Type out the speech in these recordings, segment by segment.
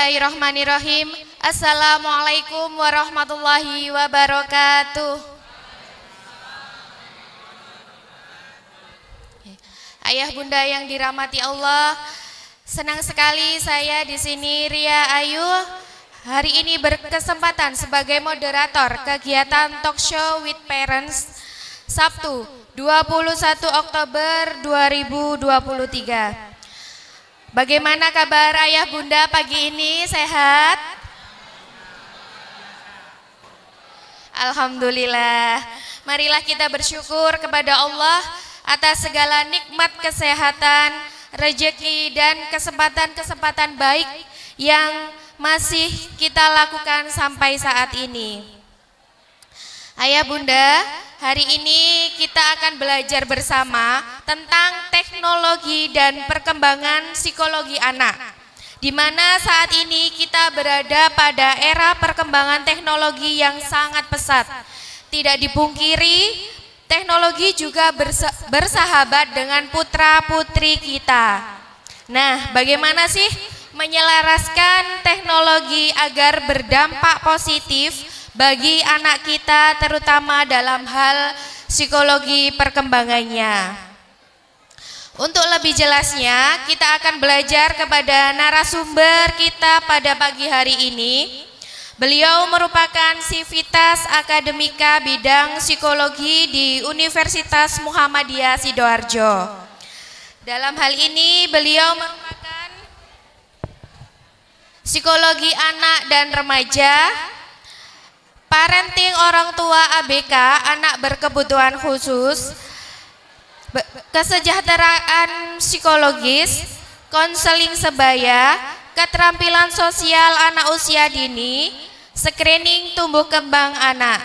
Bismillahirrahmanirrahim. Assalamualaikum warahmatullahi wabarakatuh. Ayah bunda yang dirahmati Allah, senang sekali saya di sini Ria Ayu hari ini berkesempatan sebagai moderator kegiatan Talk Show with Parents Sabtu 21 Oktober 2023. Bagaimana kabar ayah bunda pagi ini, sehat? Alhamdulillah. Marilah kita bersyukur kepada Allah atas segala nikmat kesehatan, rezeki dan kesempatan-kesempatan baik yang masih kita lakukan sampai saat ini. Ayah bunda, hari ini kita akan belajar bersama tentang teknologi dan perkembangan psikologi anak, di mana saat ini kita berada pada era perkembangan teknologi yang sangat pesat. Tidak dipungkiri, teknologi juga bersahabat dengan putra-putri kita. Nah, bagaimana sih menyelaraskan teknologi agar berdampak positif bagi anak kita, terutama dalam hal psikologi perkembangannya? Untuk lebih jelasnya, kita akan belajar kepada narasumber kita pada pagi hari ini. Beliau merupakan Sivitas Akademika bidang psikologi di Universitas Muhammadiyah Sidoarjo. Dalam hal ini, beliau merupakan psikologi anak dan remaja, parenting orang tua ABK, anak berkebutuhan khusus, kesejahteraan psikologis, konseling sebaya, keterampilan sosial anak usia dini, screening tumbuh kembang anak,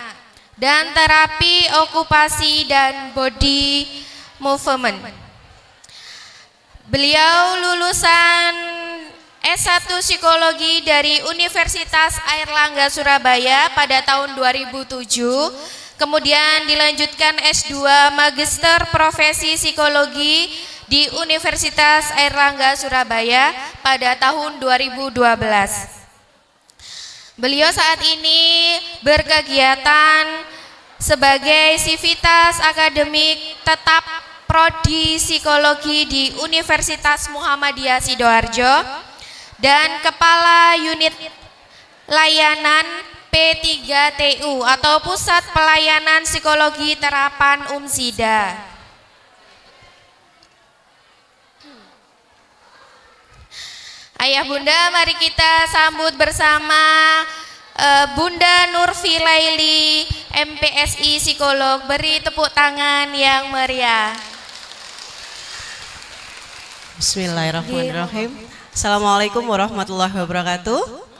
dan terapi okupasi dan body movement. Beliau lulusan S1 Psikologi dari Universitas Airlangga Surabaya pada tahun 2007. Kemudian dilanjutkan S2 Magister Profesi Psikologi di Universitas Airlangga Surabaya pada tahun 2012. Beliau saat ini berkegiatan sebagai Sivitas Akademik tetap Prodi Psikologi di Universitas Muhammadiyah Sidoarjo dan Kepala Unit Layanan P3TU atau Pusat Pelayanan Psikologi Terapan Umsida. Ayah bunda, mari kita sambut bersama Bunda Nurfilaili, MPSI Psikolog. Beri tepuk tangan yang meriah. Bismillahirrahmanirrahim. Assalamualaikum warahmatullahi wabarakatuh.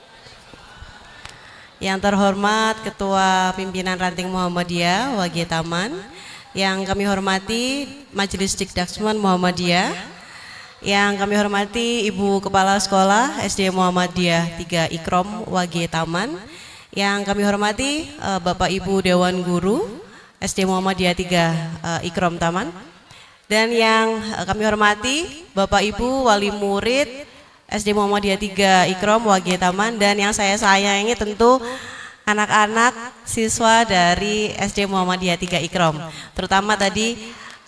Yang terhormat Ketua Pimpinan Ranting Muhammadiyah Wage Taman, yang kami hormati Majelis Dikdaksman Muhammadiyah, yang kami hormati Ibu Kepala Sekolah SD Muhammadiyah 3 Ikrom Wage Taman, yang kami hormati Bapak Ibu Dewan Guru SD Muhammadiyah 3 Ikrom Taman, dan yang kami hormati Bapak Ibu Wali Murid SD Muhammadiyah 3 Ikrom Wage Taman, dan yang saya sayangi tentu anak-anak siswa dari SD Muhammadiyah 3 Ikrom, terutama tadi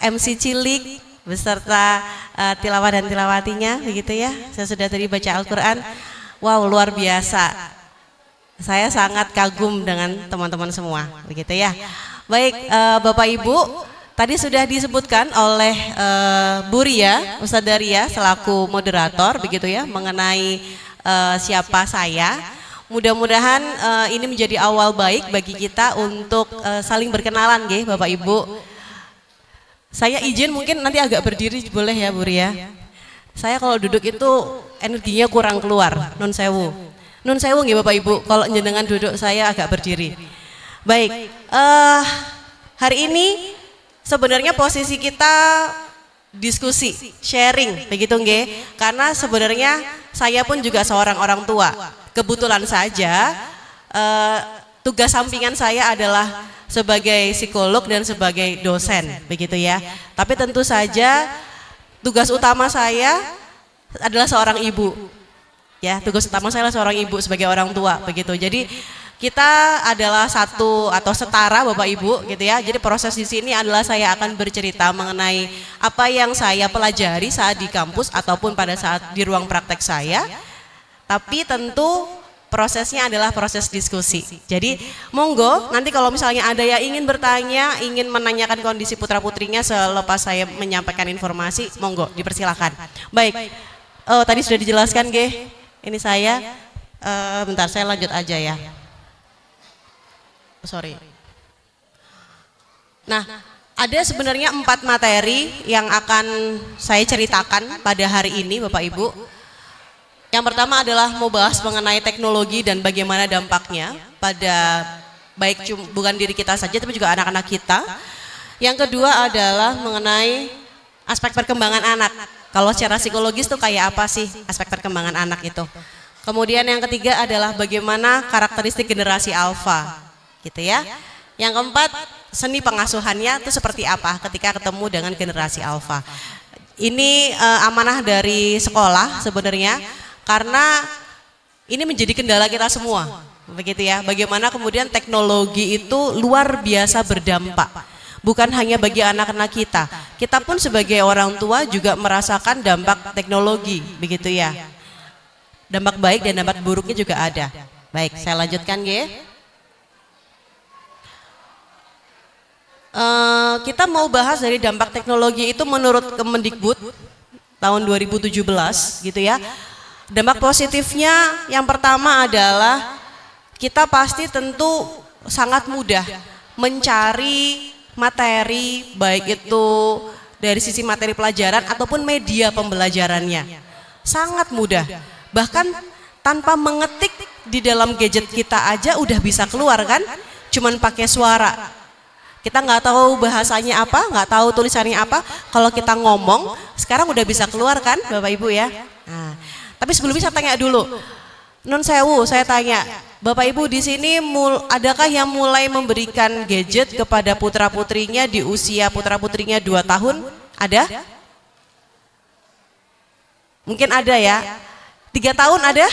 MC Cilik beserta tilawah dan tilawatinya, begitu ya. Saya sudah tadi baca Al-Quran, wow, luar biasa. Saya sangat kagum dengan teman-teman semua, begitu ya. Baik, Bapak Ibu, tadi sudah disebutkan oleh Bu Ria, Ustadzah Ria selaku moderator, begitu ya, mengenai siapa saya. Mudah-mudahan ini menjadi awal baik bagi kita untuk saling berkenalan, nggih, Bapak Ibu. Saya izin mungkin nanti agak berdiri, boleh ya Bu Ria? Saya kalau duduk itu energinya kurang keluar, nun sewu. Nun sewu nggih Bapak Ibu, kalau jenengan duduk saya agak berdiri. Baik, hari ini sebenarnya posisi kita diskusi, sharing, begitu nggih? Karena sebenarnya saya pun juga seorang orang tua. Kebetulan saja tugas sampingan saya adalah sebagai psikolog dan sebagai dosen, begitu ya. Tapi tentu saja tugas utama saya adalah seorang ibu. Ya, tugas utama saya seorang ibu sebagai orang tua begitu. Jadi kita adalah satu atau setara Bapak Ibu gitu ya. Jadi proses di sini adalah saya akan bercerita mengenai apa yang saya pelajari saat di kampus ataupun pada saat di ruang praktek saya. Tapi tentu prosesnya adalah proses diskusi. Jadi monggo nanti kalau misalnya ada yang ingin bertanya, ingin menanyakan kondisi putra-putrinya selepas saya menyampaikan informasi, monggo dipersilahkan. Baik, tadi sudah dijelaskan Ge. Ini saya, bentar saya lanjut aja ya. Sorry. Nah, ada sebenarnya 4 materi yang akan saya ceritakan pada hari ini Bapak Ibu. Yang pertama adalah mau bahas mengenai teknologi dan bagaimana dampaknya pada baik bukan diri kita saja tapi juga anak-anak kita. Yang kedua adalah mengenai aspek perkembangan anak. Kalau secara psikologis tuh kayak apa sih aspek perkembangan anak itu. Kemudian yang ketiga adalah bagaimana karakteristik generasi alfa, gitu ya. Yang keempat, seni pengasuhannya itu seperti apa ketika ketemu dengan generasi alfa. Ini amanah dari sekolah sebenarnya, karena ini menjadi kendala kita semua, begitu ya. Bagaimana kemudian teknologi itu luar biasa berdampak. Bukan hanya bagi anak-anak kita pun sebagai orang tua juga merasakan dampak teknologi, begitu ya. Dampak baik dan dampak buruknya juga ada. Baik, saya lanjutkan ya. Kita mau bahas dari dampak teknologi itu menurut Kemendikbud tahun 2017, gitu ya. Dampak positifnya yang pertama adalah kita pasti tentu sangat mudah mencari materi, baik itu dari sisi materi pelajaran ataupun media pembelajarannya. Sangat mudah, bahkan tanpa mengetik di dalam gadget kita aja udah bisa keluar kan, cuman pakai suara. Kita nggak tahu bahasanya apa, nggak tahu tulisannya apa, kalau kita ngomong sekarang udah bisa keluar kan Bapak Ibu ya. Nah, tapi sebelumnya saya tanya dulu, Nun sewu, saya tanya, Bapak Ibu di sini adakah yang mulai memberikan gadget kepada putra-putrinya di usia putra-putrinya 2 tahun? Ada? Mungkin ada ya. 3 tahun ada?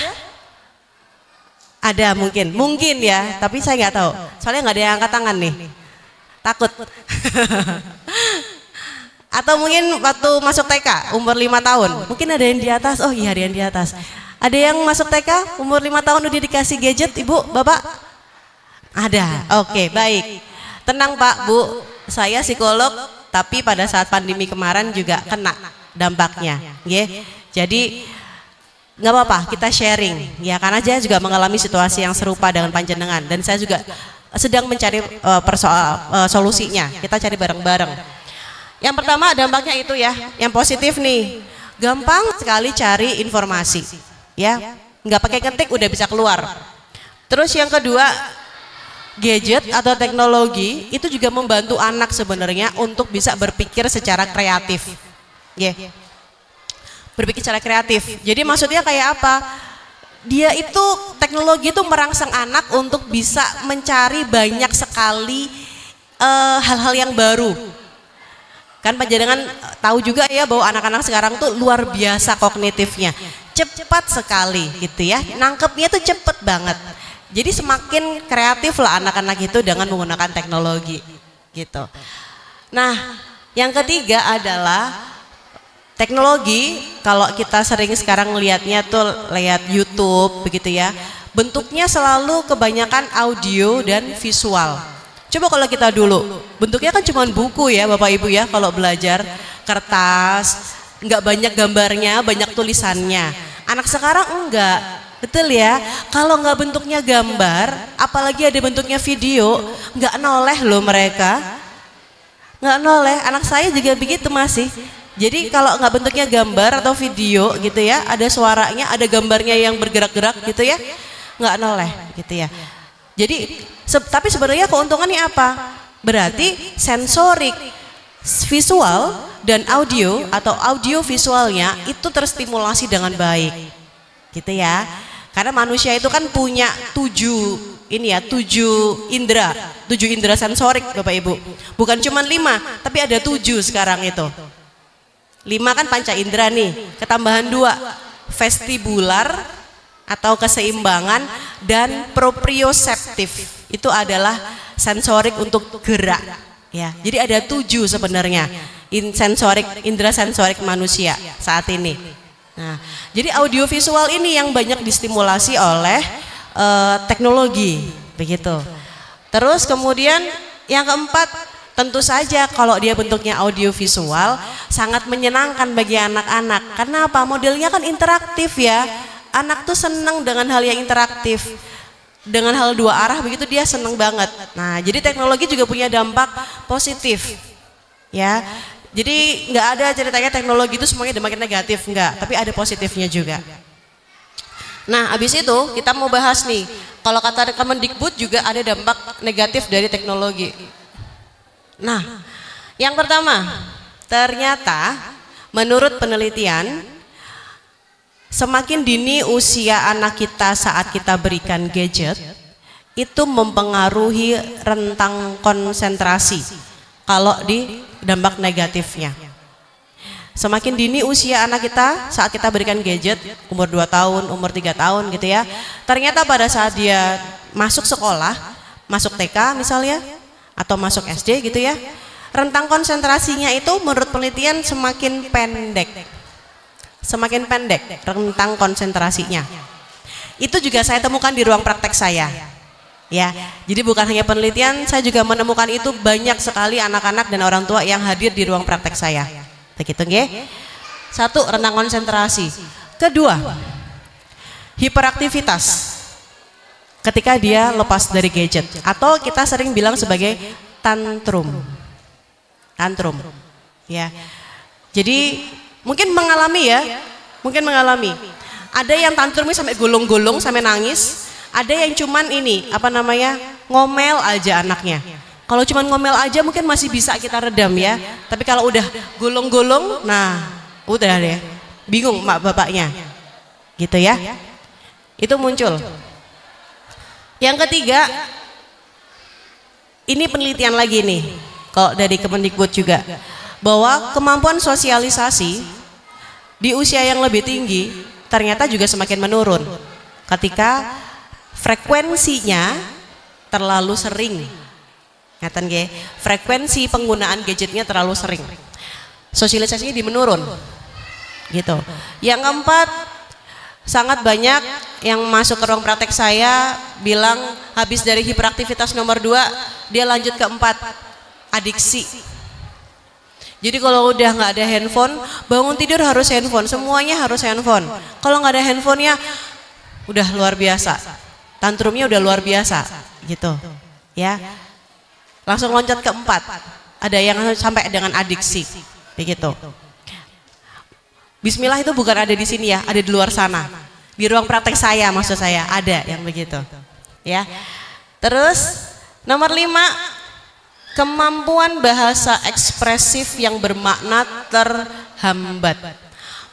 Ada mungkin ya, tapi saya nggak tahu. Soalnya nggak ada yang angkat tangan nih. Takut. Atau mungkin waktu masuk TK umur 5 tahun. Mungkin ada yang di atas. Oh iya, ada yang di atas. Ada yang masuk TK umur 5 tahun udah dikasih gadget, Ibu, Bapak? Ada. Oke, baik. Tenang Pak, Bu. Saya psikolog, tapi pada saat pandemi kemarin juga kena dampaknya. Jadi nggak apa-apa, kita sharing. Ya, karena saya juga mengalami situasi yang serupa dengan panjenengan dan saya juga sedang mencari solusinya. Kita cari bareng-bareng. Yang pertama dampaknya itu ya, yang positif nih. Gampang sekali cari informasi. Ya, nggak pakai ketik udah bisa keluar. Terus yang kedua, gadget atau teknologi itu juga membantu anak sebenarnya untuk bisa berpikir secara kreatif. Berpikir secara kreatif. Jadi maksudnya kayak apa? Dia itu teknologi itu merangsang anak untuk bisa mencari banyak sekali hal-hal yang baru. Kan panjenengan tahu juga ya bahwa anak-anak sekarang tuh luar biasa kognitifnya, cepat sekali gitu ya, nangkepnya tuh cepet banget. Jadi semakin kreatif lah anak-anak itu dengan menggunakan teknologi gitu. Nah, yang ketiga adalah teknologi. Kalau kita sering sekarang lihatnya tuh lihat YouTube begitu ya, bentuknya selalu kebanyakan audio dan visual. Coba kalau kita dulu, bentuknya kan cuma buku ya Bapak Ibu ya, kalau belajar kertas, nggak banyak gambarnya, banyak tulisannya. Anak sekarang enggak, betul ya. Kalau nggak bentuknya gambar, apalagi ada bentuknya video, nggak noleh loh mereka. Nggak noleh, anak saya juga begitu masih. Jadi kalau nggak bentuknya gambar atau video gitu ya, ada suaranya, ada gambarnya yang bergerak-gerak gitu ya, nggak noleh gitu ya. Jadi tapi sebenarnya keuntungannya apa? Berarti sensorik, visual dan audio atau audio visualnya itu terstimulasi dengan baik, gitu ya. Karena manusia itu kan punya 7 indera sensorik Bapak Ibu. Bukan cuma 5, tapi ada 7 sekarang itu. 5 kan panca indera nih, ketambahan 2 vestibular atau keseimbangan, dan proprioseptif itu adalah sensorik untuk gerak. Ya, jadi ada 7 sebenarnya indera sensorik manusia saat ini. Nah, jadi audiovisual ini yang banyak distimulasi oleh teknologi, begitu. Terus kemudian yang keempat, tentu saja kalau dia bentuknya audiovisual sangat menyenangkan bagi anak-anak. Karena apa? Modelnya kan interaktif ya. Anak tuh senang dengan hal yang interaktif. Dengan hal 2 arah begitu dia senang banget. Nah, jadi teknologi juga punya dampak positif. Ya. Jadi nggak ada ceritanya teknologi itu semuanya dampaknya negatif, enggak, tapi ada positifnya juga. Nah, habis itu kita mau bahas nih. Kalau kata Kemendikbud juga ada dampak negatif dari teknologi. Nah, yang pertama, ternyata menurut penelitian semakin dini usia anak kita saat kita berikan gadget itu mempengaruhi rentang konsentrasi kalau di dampak negatifnya. Semakin dini usia anak kita saat kita berikan gadget, umur 2 tahun, umur 3 tahun gitu ya, ternyata pada saat dia masuk sekolah, masuk TK misalnya, atau masuk SD gitu ya, rentang konsentrasinya itu menurut penelitian semakin pendek. Semakin pendek rentang konsentrasinya. Itu juga saya temukan di ruang praktek saya. Ya, jadi bukan hanya penelitian, saya juga menemukan itu banyak sekali anak-anak dan orang tua yang hadir di ruang praktek saya. Begitu nggih? 1, rentang konsentrasi. Kedua, hiperaktivitas. Ketika dia lepas dari gadget atau kita sering bilang sebagai tantrum. Tantrum. Ya. Jadi mungkin mengalami ya, mungkin mengalami. Ada yang tantrumnya sampai gulung-gulung, sampai nangis. Ada yang cuman ini, apa namanya, ngomel aja anaknya. Kalau cuman ngomel aja mungkin masih bisa kita redam ya. Tapi kalau udah gulung-gulung, nah udah deh, bingung mak bapaknya. Gitu ya. Itu muncul. Yang ketiga, ini penelitian lagi nih, kalau dari Kemendikbud juga, bahwa kemampuan sosialisasi di usia yang lebih tinggi ternyata juga semakin menurun ketika frekuensinya terlalu sering. Ngeten nggih, frekuensi penggunaan gadgetnya terlalu sering. Sosialisasinya menurun. Gitu. Yang keempat, sangat banyak yang masuk ke ruang praktek saya bilang habis dari hiperaktivitas nomor 2, dia lanjut ke 4, adiksi. Jadi kalau udah nggak ada handphone, bangun tidur harus handphone, semuanya harus handphone. Kalau nggak ada handphonenya, udah luar biasa, tantrumnya udah luar biasa, gitu, ya. Langsung loncat ke 4, ada yang sampai dengan adiksi, begitu. Bismillah itu bukan ada di sini ya, ada di luar sana, di ruang praktek saya maksud saya ada yang begitu, ya. Terus nomor 5. Kemampuan bahasa ekspresif yang bermakna terhambat.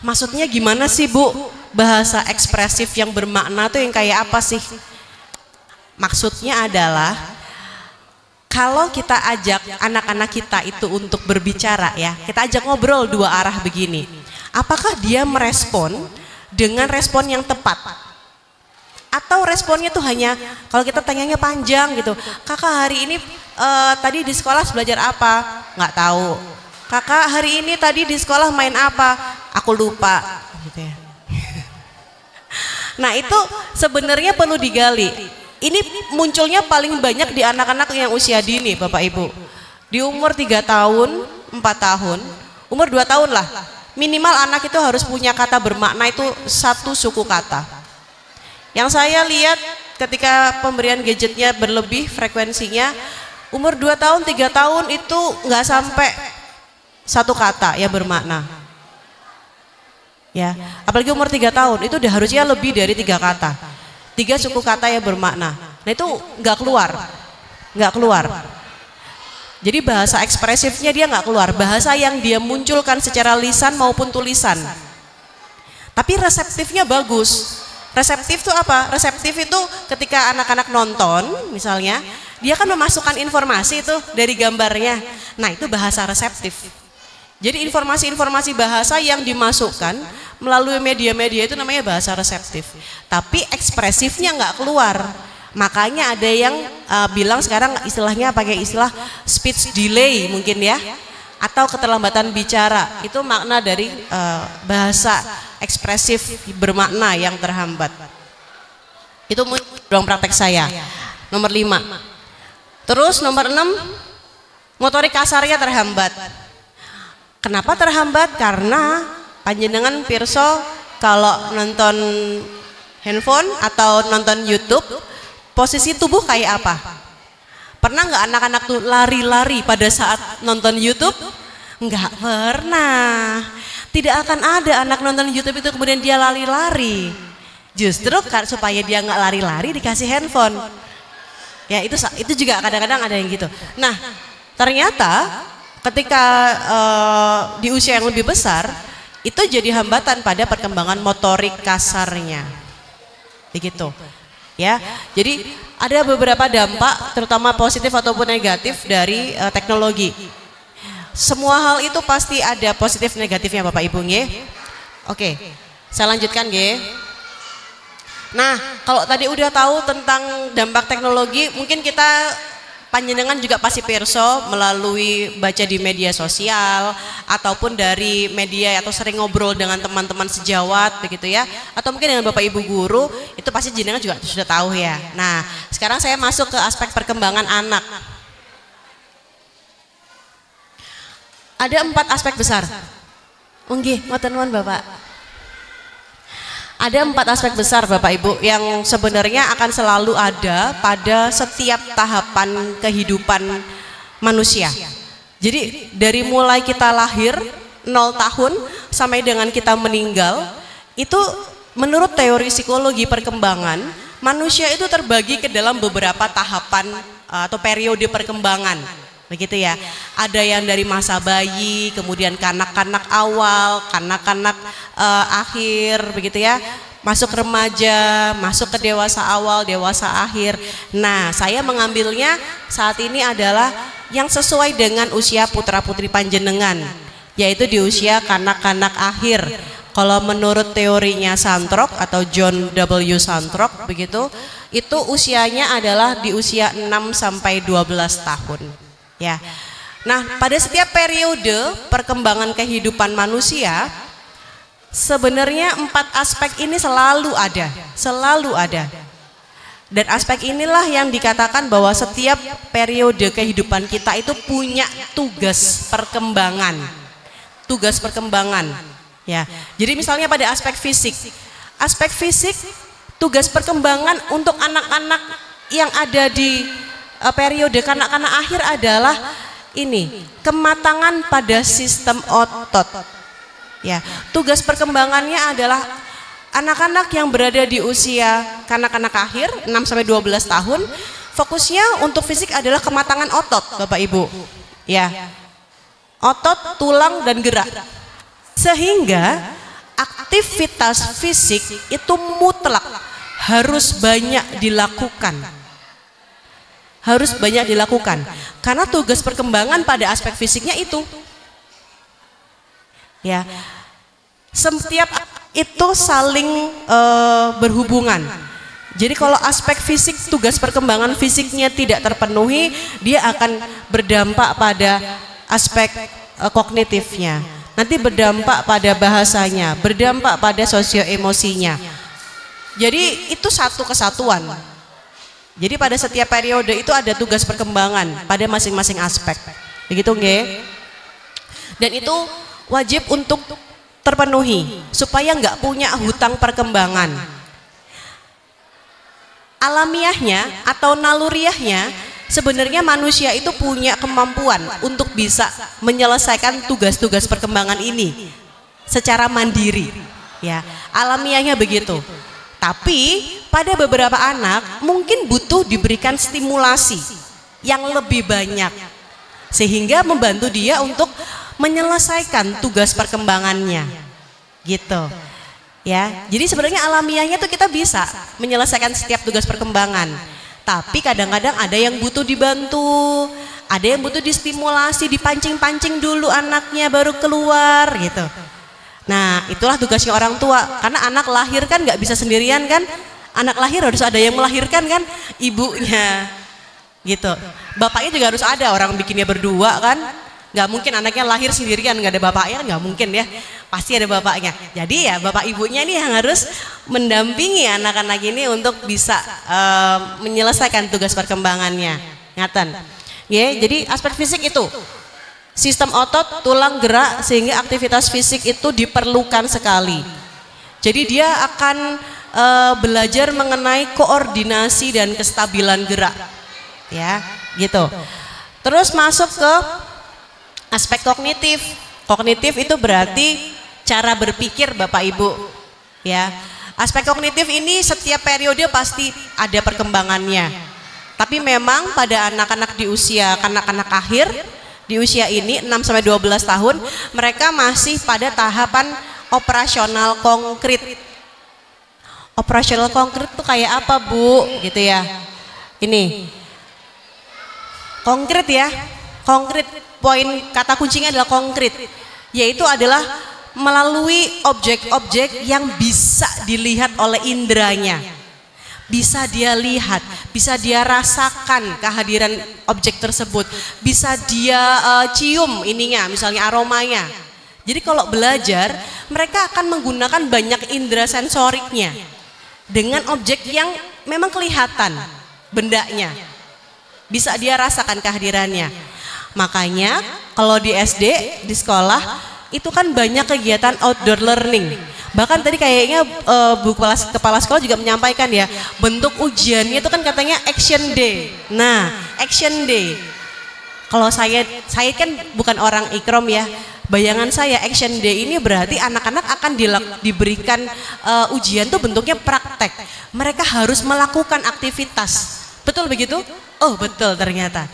Maksudnya gimana sih Bu? Bahasa ekspresif yang bermakna tuh yang kayak apa sih? Maksudnya adalah kalau kita ajak anak-anak kita itu untuk berbicara ya, kita ajak ngobrol 2 arah begini. Apakah dia merespon dengan respon yang tepat? Atau responnya tuh hanya kalau kita tanyanya panjang gitu, kakak hari ini tadi di sekolah belajar apa? Nggak tahu. Kakak hari ini tadi di sekolah main apa? Aku lupa. Gitu ya. Nah itu sebenarnya perlu digali. Ini munculnya paling banyak di anak-anak yang usia dini Bapak Ibu. Di umur 3 tahun, 4 tahun, umur 2 tahun lah. Minimal anak itu harus punya kata bermakna itu 1 suku kata. Yang saya lihat ketika pemberian gadgetnya berlebih frekuensinya, umur 2 tahun, 3 tahun itu nggak sampai 1 kata ya bermakna. Ya, apalagi umur 3 tahun itu udah harusnya lebih dari 3 kata. 3 suku kata ya bermakna. Nah itu nggak keluar. Jadi bahasa ekspresifnya dia nggak keluar, bahasa yang dia munculkan secara lisan maupun tulisan. Tapi reseptifnya bagus. Reseptif itu apa? Reseptif itu ketika anak-anak nonton misalnya, dia kan memasukkan informasi itu dari gambarnya. Nah itu bahasa reseptif. Jadi informasi-informasi bahasa yang dimasukkan melalui media-media itu namanya bahasa reseptif, tapi ekspresifnya nggak keluar. Makanya ada yang bilang sekarang istilahnya pakai istilah speech delay mungkin ya, atau keterlambatan bicara. Itu makna dari bahasa ekspresif bermakna yang terhambat. Itu ruang praktek saya. Nomor 5. Terus nomor 6, motorik kasarnya terhambat. Kenapa terhambat? Karena panjenengan pirsa kalau nonton handphone atau nonton YouTube, posisi tubuh kayak apa? Pernah nggak anak-anak tuh lari-lari pada saat nonton YouTube? Nggak pernah. Tidak akan ada anak nonton YouTube itu kemudian dia lari-lari. Justru supaya dia nggak lari-lari dikasih handphone. Ya itu juga kadang-kadang ada yang gitu. Nah ternyata ketika di usia yang lebih besar itu jadi hambatan pada perkembangan motorik kasarnya. Begitu. Ya, jadi ada beberapa dampak terutama positif ataupun negatif dari teknologi. Semua hal itu pasti ada positif negatifnya Bapak Ibu nggih. Oke, saya lanjutkan nggih. Nah, kalau tadi udah tahu tentang dampak teknologi, mungkin kita panjenengan juga pasti pirsa melalui baca di media sosial ataupun dari media atau sering ngobrol dengan teman-teman sejawat begitu ya, atau mungkin dengan Bapak Ibu guru, itu pasti jenengan juga sudah tahu ya. Nah sekarang saya masuk ke aspek perkembangan anak. Ada 4 aspek besar. Nggih, ngoten nuwun Bapak. Ada 4 aspek besar Bapak Ibu yang sebenarnya akan selalu ada pada setiap tahapan kehidupan manusia. Jadi dari mulai kita lahir 0 tahun sampai dengan kita meninggal, itu menurut teori psikologi perkembangan, manusia itu terbagi ke dalam beberapa tahapan atau periode perkembangan. Begitu ya, ada yang dari masa bayi, kemudian kanak-kanak awal, kanak-kanak akhir, begitu ya, masuk remaja, masuk ke dewasa awal, dewasa akhir. Nah, saya mengambilnya saat ini adalah yang sesuai dengan usia putra-putri panjenengan, yaitu di usia kanak-kanak akhir. Kalau menurut teorinya Santrok atau John W. Santrok, begitu, itu usianya adalah di usia 6 sampai 12 tahun. Ya, nah pada setiap periode perkembangan kehidupan manusia sebenarnya 4 aspek ini selalu ada. Dan aspek inilah yang dikatakan bahwa setiap periode kehidupan kita itu punya tugas perkembangan. Ya, jadi misalnya pada aspek fisik, tugas perkembangan untuk anak-anak yang ada di periode kanak-kanak akhir adalah ini, kematangan pada sistem otot. Ya, tugas perkembangannya adalah anak-anak yang berada di usia kanak-kanak akhir 6 sampai 12 tahun, fokusnya untuk fisik adalah kematangan otot, Bapak Ibu. Ya. Otot, tulang dan gerak. Sehingga aktivitas fisik itu mutlak harus banyak dilakukan. Karena tugas perkembangan pada aspek fisiknya itu. Ya. Setiap itu saling berhubungan. Jadi kalau aspek fisik, tugas perkembangan fisiknya tidak terpenuhi, dia akan berdampak pada aspek kognitifnya. Nanti berdampak pada bahasanya, berdampak pada sosio-emosinya. Jadi itu satu kesatuan. Jadi pada setiap periode itu ada tugas perkembangan pada masing-masing aspek. Begitu nggih? Dan itu wajib untuk terpenuhi supaya nggak punya hutang perkembangan. Alamiahnya atau naluriahnya sebenarnya manusia itu punya kemampuan untuk bisa menyelesaikan tugas-tugas perkembangan ini secara mandiri. Ya, alamiahnya begitu. Tapi pada beberapa anak mungkin butuh diberikan stimulasi yang lebih banyak sehingga membantu dia untuk menyelesaikan tugas perkembangannya. Gitu. Ya. Jadi sebenarnya alamiahnya tuh kita bisa menyelesaikan setiap tugas perkembangan. Tapi kadang-kadang ada yang butuh dibantu, ada yang butuh distimulasi, dipancing-pancing dulu anaknya baru keluar gitu. Nah, itulah tugasnya orang tua. Karena anak lahir kan nggak bisa sendirian kan. Anak lahir harus ada yang melahirkan kan, ibunya. Gitu. Bapaknya juga harus ada, orang bikinnya berdua kan. Nggak mungkin anaknya lahir sendirian nggak ada bapaknya, nggak mungkin ya. Pasti ada bapaknya. Jadi ya bapak ibunya ini yang harus mendampingi anak-anak ini untuk bisa menyelesaikan tugas perkembangannya. Ngaten. Ya, jadi aspek fisik itu. Sistem otot, tulang gerak sehingga aktivitas fisik itu diperlukan sekali. Jadi dia akan belajar mengenai koordinasi dan kestabilan gerak. Ya, gitu. Terus masuk ke aspek kognitif. Kognitif itu berarti cara berpikir Bapak Ibu. Ya. Aspek kognitif ini setiap periode pasti ada perkembangannya. Tapi memang pada anak-anak di usia kanak-kanak akhir, di usia ini 6-12 tahun, mereka masih pada tahapan operasional konkret. Operasional konkret itu kayak apa Bu? Gitu ya. Ini konkret ya, konkret, poin kata kuncinya adalah konkret, yaitu adalah melalui objek-objek yang bisa dilihat oleh inderanya, bisa dia lihat, bisa dia rasakan kehadiran objek tersebut, bisa dia cium ininya, misalnya aromanya. Jadi kalau belajar, mereka akan menggunakan banyak indera sensoriknya dengan objek yang memang kelihatan bendanya, bisa dia rasakan kehadirannya. Makanya kalau di SD, di sekolah itu kan banyak kegiatan outdoor learning. Bahkan tadi kayaknya Bu Kepala Sekolah juga menyampaikan ya, bentuk ujiannya itu kan katanya action day. Nah, action day. Kalau saya kan bukan orang ikrom ya. Bayangan saya action day ini berarti anak-anak akan diberikan ujian tuh bentuknya praktek. Mereka harus melakukan aktivitas. Betul begitu? Oh, betul ternyata.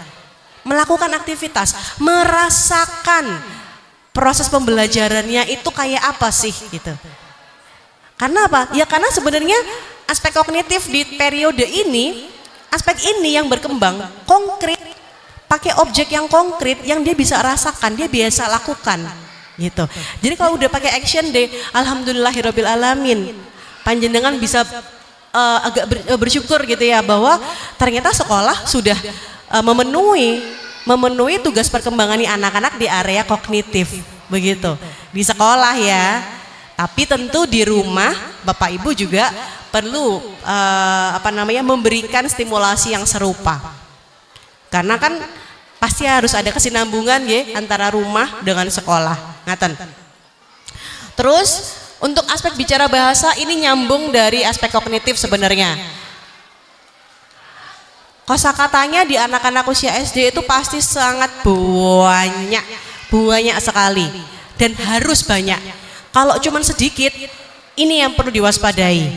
Melakukan aktivitas, merasakan proses pembelajarannya itu kayak apa sih gitu. Karena apa? Ya karena sebenarnya aspek kognitif di periode ini, aspek ini yang berkembang konkret, pakai objek yang konkret yang dia bisa rasakan, dia biasa lakukan gitu. Jadi kalau udah pakai action day, alhamdulillahirabbil alamin, panjenengan bisa agak bersyukur gitu ya bahwa ternyata sekolah sudah memenuhi tugas perkembangan anak-anak di area kognitif begitu di sekolah ya. Tapi tentu di rumah Bapak Ibu juga perlu memberikan stimulasi yang serupa, karena kan pasti harus ada kesinambungan ya antara rumah dengan sekolah. Ngaten. Terus untuk aspek bicara bahasa ini nyambung dari aspek kognitif sebenarnya. Kosakatanya di anak-anak usia SD itu pasti sangat banyak sekali dan harus banyak. Kalau cuman sedikit, ini yang perlu diwaspadai,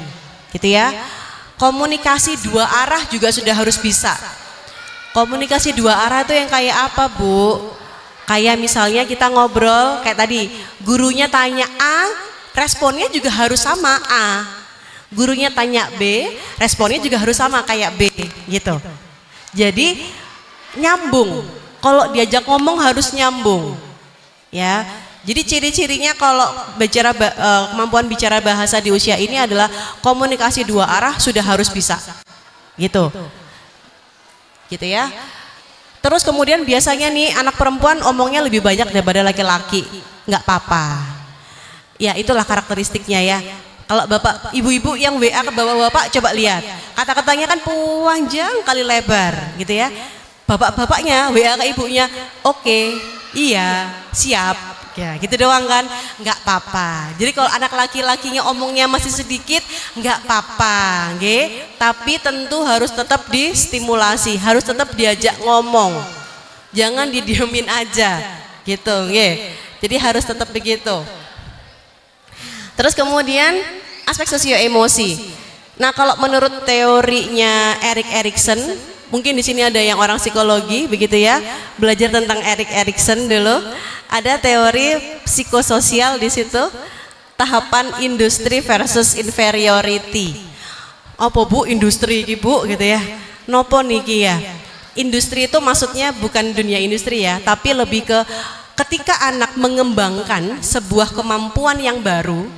gitu ya. Komunikasi dua arah juga sudah harus bisa. Komunikasi dua arah itu yang kayak apa Bu? Kayak misalnya kita ngobrol kayak tadi, gurunya tanya A, responnya juga harus sama A. Gurunya tanya B, responnya juga harus sama kayak B, gitu. Jadi nyambung. Kalau diajak ngomong harus nyambung. Ya. Jadi ciri-cirinya kalau kemampuan bicara bahasa di usia ini adalah komunikasi dua arah sudah harus bisa. Gitu. Gitu ya. Terus kemudian biasanya nih anak perempuan omongnya lebih banyak daripada laki-laki. Nggak apa-apa. Ya, itulah karakteristiknya ya. Kalau bapak, ibu-ibu yang WA ke bapak-bapak coba lihat, kata-katanya kan panjang kali lebar gitu ya. Bapak-bapaknya WA ke ibunya, oke, iya, siap, ya gitu doang kan, nggak apa-apa. Jadi kalau anak laki-lakinya omongnya masih sedikit, nggak apa-apa, tapi tentu harus tetap distimulasi, harus tetap diajak ngomong, jangan didiemin aja, gitu, Jadi harus tetap begitu. Terus kemudian aspek sosio-emosi. Nah, kalau menurut teorinya Erik Erikson, mungkin di sini ada yang orang psikologi begitu ya, belajar tentang Erik Erikson dulu. Ada teori psikososial di situ, tahapan industri versus inferiority. Apa Bu industri Ibu gitu ya? Nopo niki ya? Industri itu maksudnya bukan dunia industri ya, tapi lebih ke ketika anak mengembangkan sebuah kemampuan yang baru,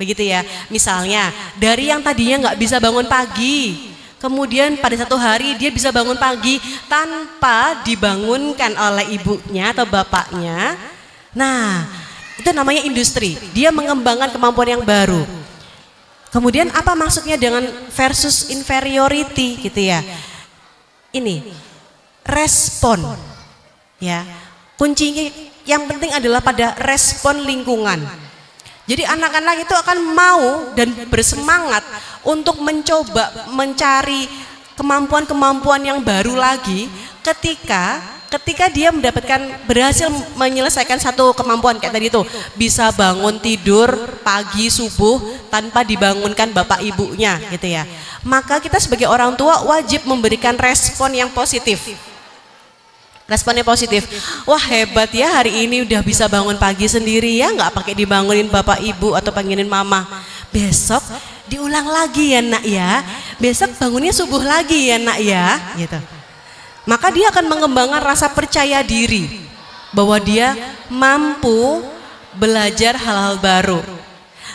begitu ya, misalnya dari yang tadinya nggak bisa bangun pagi, kemudian pada satu hari dia bisa bangun pagi tanpa dibangunkan oleh ibunya atau bapaknya. Nah, itu namanya industri. Dia mengembangkan kemampuan yang baru. Kemudian apa maksudnya dengan versus inferiority gitu ya? Ini respon. Ya. Kuncinya yang penting adalah pada respon lingkungan. Jadi anak-anak itu akan mau dan bersemangat untuk mencoba mencari kemampuan-kemampuan yang baru lagi ketika dia berhasil menyelesaikan satu kemampuan kayak tadi itu, bisa bangun tidur pagi subuh tanpa dibangunkan bapak ibunya gitu ya. Maka kita sebagai orang tua wajib memberikan respon yang positif. Responnya positif. Wah, hebat ya, hari ini udah bisa bangun pagi sendiri ya, nggak pakai dibangunin bapak ibu atau panggilin mama. Besok diulang lagi ya nak ya, besok bangunnya subuh lagi ya nak ya, gitu. Maka dia akan mengembangkan rasa percaya diri bahwa dia mampu belajar hal-hal baru.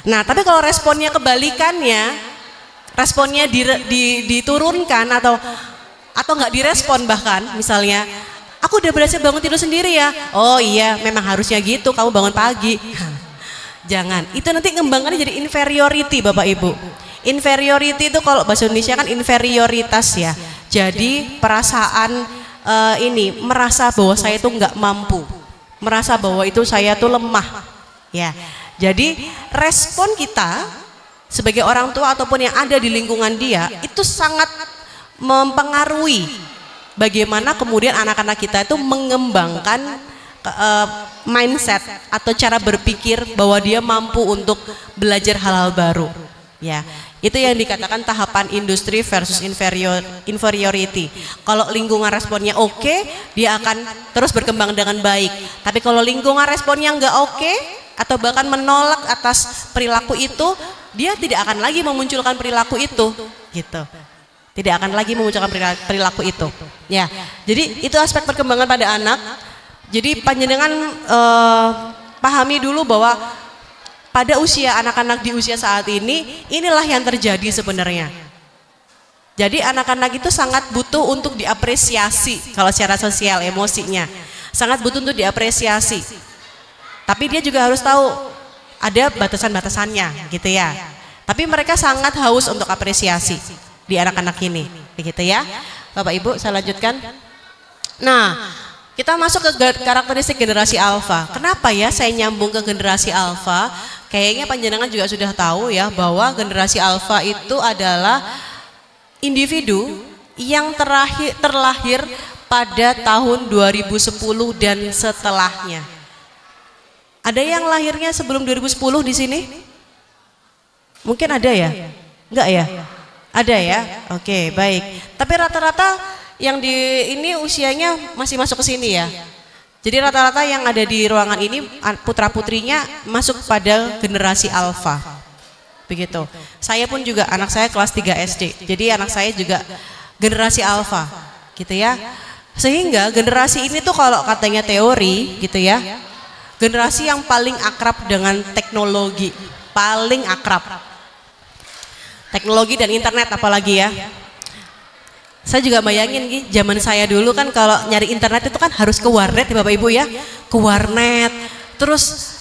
Nah, tapi kalau responnya kebalikannya, responnya diturunkan atau nggak direspon, bahkan misalnya, aku udah berhasil bangun tidur sendiri ya. Oh iya, memang harusnya gitu, kamu bangun pagi. Jangan, itu nanti ngembangkannya jadi inferiority Bapak Ibu. Inferiority itu kalau bahasa Indonesia kan inferioritas ya. Jadi perasaan ini merasa bahwa saya itu nggak mampu, merasa bahwa itu saya tuh lemah. Ya, jadi respon kita sebagai orang tua ataupun yang ada di lingkungan dia itu sangat mempengaruhi bagaimana kemudian anak-anak kita itu mengembangkan mindset atau cara berpikir bahwa dia mampu untuk belajar hal-hal baru. Ya, itu yang dikatakan tahapan industri versus inferiority. Kalau lingkungan responnya oke, dia akan terus berkembang dengan baik. Tapi kalau lingkungan responnya nggak oke atau bahkan menolak atas perilaku itu, dia tidak akan lagi memunculkan perilaku itu, gitu. Tidak akan lagi memunculkan perilaku itu. Ya, jadi itu aspek perkembangan pada anak. Jadi panjenengan pahami dulu bahwa pada usia anak-anak di usia saat ini, inilah yang terjadi sebenarnya. Jadi anak-anak itu sangat butuh untuk diapresiasi kalau secara sosial, emosinya. Sangat butuh untuk diapresiasi. Tapi dia juga harus tahu ada batasan-batasannya gitu ya. Tapi mereka sangat haus untuk apresiasi di anak-anak ini, begitu ya. Bapak Ibu, saya lanjutkan. Nah, kita masuk ke karakteristik generasi alfa. Kenapa ya saya nyambung ke generasi alfa? Kayaknya panjenengan juga sudah tahu ya bahwa generasi alfa itu adalah individu yang terlahir pada tahun 2010 dan setelahnya. Ada yang lahirnya sebelum 2010 di sini? Mungkin ada ya? Enggak ya? Ada ya? Oke, baik. Tapi rata-rata yang di ini usianya masih masuk ke sini ya. Jadi rata-rata yang ada di ruangan ini putra-putrinya masuk pada generasi alfa. Begitu. Saya pun juga, anak saya kelas 3 SD. Jadi anak saya juga generasi alfa, gitu ya. Sehingga generasi ini tuh kalau katanya teori gitu ya, generasi yang paling akrab dengan teknologi, paling akrab. Teknologi dan internet apalagi ya. Saya juga bayangin zaman saya dulu kan kalau nyari internet itu kan harus ke warnet ya Bapak Ibu ya, ke warnet. Terus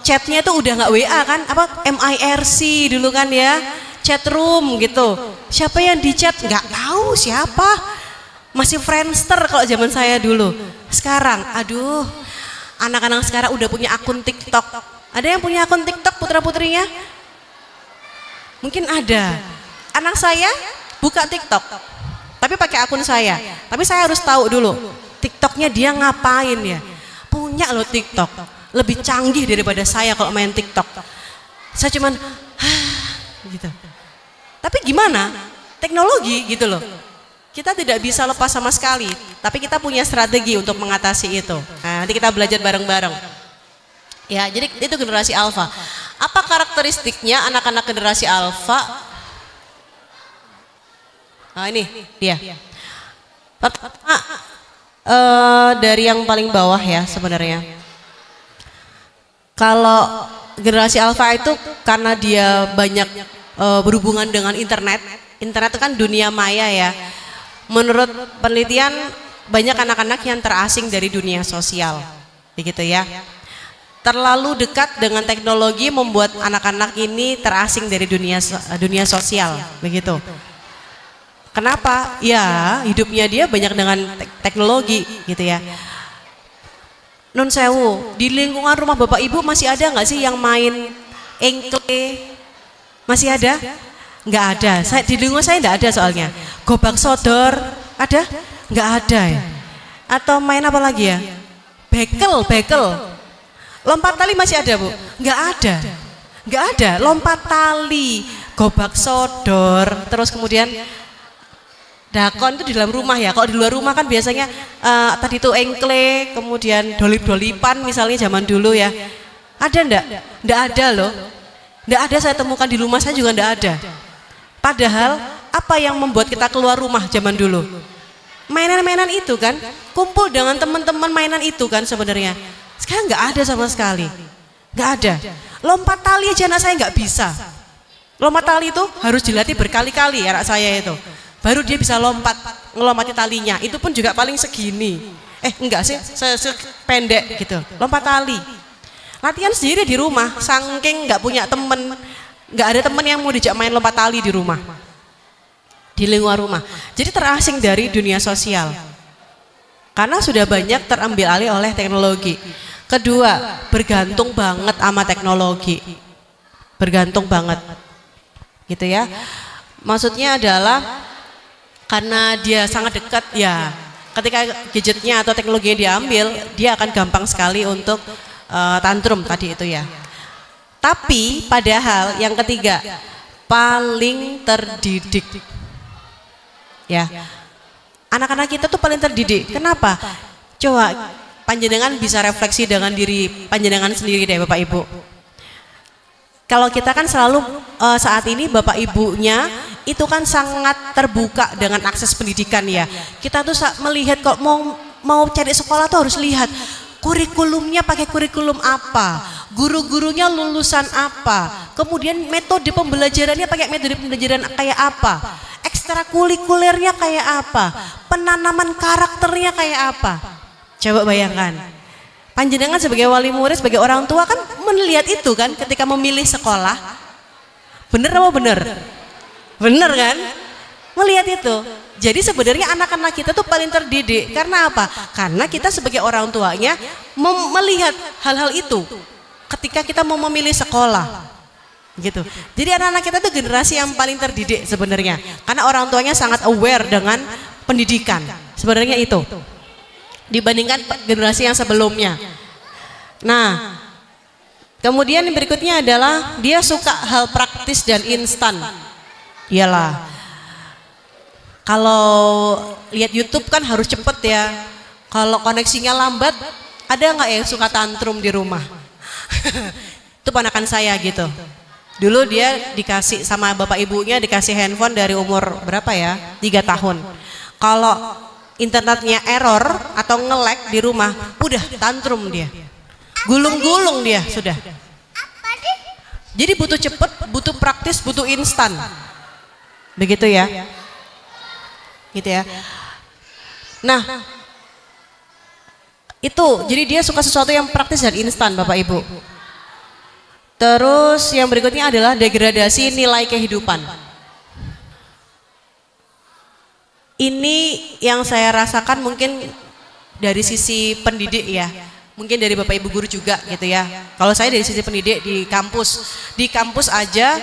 chatnya itu udah nggak WA kan, apa MIRC dulu kan ya, chat room gitu. Siapa yang di chat nggak tahu siapa, masih Friendster kalau zaman saya dulu. Sekarang, aduh, anak-anak sekarang udah punya akun TikTok. Ada yang punya akun TikTok putra-putrinya? Mungkin ada. Anak saya buka TikTok, tapi pakai akun saya. Tapi saya harus tahu dulu TikToknya dia ngapain ya. Punya loh TikTok, lebih canggih daripada saya kalau main TikTok. Saya cuman gitu. Tapi gimana? Teknologi gitu loh. Kita tidak bisa lepas sama sekali. Tapi kita punya strategi untuk mengatasi itu. Nah, nanti kita belajar bareng-bareng. Ya, jadi itu generasi alfa. Apa karakteristiknya anak-anak generasi alfa? Nah ini dia. Pertama dari yang paling bawah ya sebenarnya. Kalau generasi alfa itu karena dia banyak berhubungan dengan internet. Internet itu kan dunia maya ya. Menurut penelitian banyak anak-anak yang terasing dari dunia sosial, begitu ya. Terlalu dekat dengan teknologi membuat anak-anak ini terasing dari dunia sosial, begitu. Kenapa? Ya, hidupnya dia banyak dengan teknologi, gitu ya. Nun sewu, di lingkungan rumah bapak ibu masih ada nggak sih yang main engkle? Masih ada? Nggak ada. Di lingkungan saya nggak ada soalnya. Gobak sodor ada? Nggak ada ya. Atau main apa lagi ya? Bekel. Lompat tali masih ada bu? Nggak ada. Nggak ada. Lompat tali, gobak sodor, terus kemudian dakon itu di dalam rumah ya. Kalau di luar rumah kan biasanya tadi itu engkle, kemudian dolip-dolipan misalnya zaman dulu ya. Ada enggak? Enggak ada loh. Enggak ada, saya temukan di rumah saya juga enggak ada. Padahal apa yang membuat kita keluar rumah zaman dulu? Mainan-mainan itu kan, kumpul dengan teman-teman mainan itu kan sebenarnya. Sekarang enggak ada sama sekali. Enggak ada. Lompat tali aja anak saya enggak bisa. Lompat tali itu harus dilatih berkali-kali anak saya itu. Baru dia bisa ngelompati talinya. Itu pun juga paling segini. Enggak sih, sependek gitu. Lompat tali. Latihan sendiri di rumah, saking nggak punya temen, nggak ada temen yang mau dijak main lompat tali di rumah, di lingkungan rumah. Jadi terasing dari dunia sosial, karena sudah banyak terambil alih oleh teknologi. Kedua, bergantung banget sama teknologi, bergantung banget, gitu ya. Maksudnya adalah karena dia sangat dekat ya. Ketika gadgetnya atau teknologinya diambil, dia akan gampang sekali untuk tantrum tadi itu ya. Tapi padahal yang ketiga paling terdidik ya. Anak-anak kita tuh paling terdidik. Kenapa? Coba panjenengan bisa refleksi dengan diri panjenengan sendiri deh Bapak Ibu. Kalau kita kan selalu saat ini Bapak Ibunya itu kan sangat terbuka dengan akses pendidikan ya. Kita tuh melihat kok mau cari sekolah tuh harus lihat kurikulumnya pakai kurikulum apa, guru-gurunya lulusan apa, kemudian metode pembelajarannya pakai metode pembelajaran kayak apa, ekstrakurikulernya kayak apa, penanaman karakternya kayak apa. Coba bayangkan, panjenengan sebagai wali murid, sebagai orang tua kan melihat itu kan ketika memilih sekolah. Bener apa bener? Bener kan? Melihat itu. Jadi sebenarnya anak-anak kita tuh paling terdidik. Karena apa? Karena kita sebagai orang tuanya melihat hal-hal itu ketika kita mau memilih sekolah. Gitu. Jadi anak-anak kita tuh generasi yang paling terdidik sebenarnya. Karena orang tuanya sangat aware dengan pendidikan. Sebenarnya itu. Dibandingkan generasi yang sebelumnya. Nah, kemudian yang berikutnya adalah dia suka hal praktis dan instan. Iyalah. Kalau lihat YouTube kan harus cepet ya. Kalau koneksinya lambat, ada nggak yang suka tantrum di rumah? Itu ponakan saya gitu. Dulu dia dikasih sama bapak ibunya dikasih handphone dari umur berapa ya? 3 tahun. Kalau internetnya error atau nge-lag di rumah, udah tantrum dia. Gulung-gulung dia sudah. Jadi butuh cepet, butuh praktis, butuh instan. Begitu ya. Gitu ya. Nah, itu jadi dia suka sesuatu yang praktis dan instan Bapak Ibu. Terus yang berikutnya adalah degradasi nilai kehidupan. Ini yang saya rasakan mungkin dari sisi pendidik ya. Mungkin dari Bapak Ibu guru juga gitu ya. Kalau saya dari sisi pendidik di kampus aja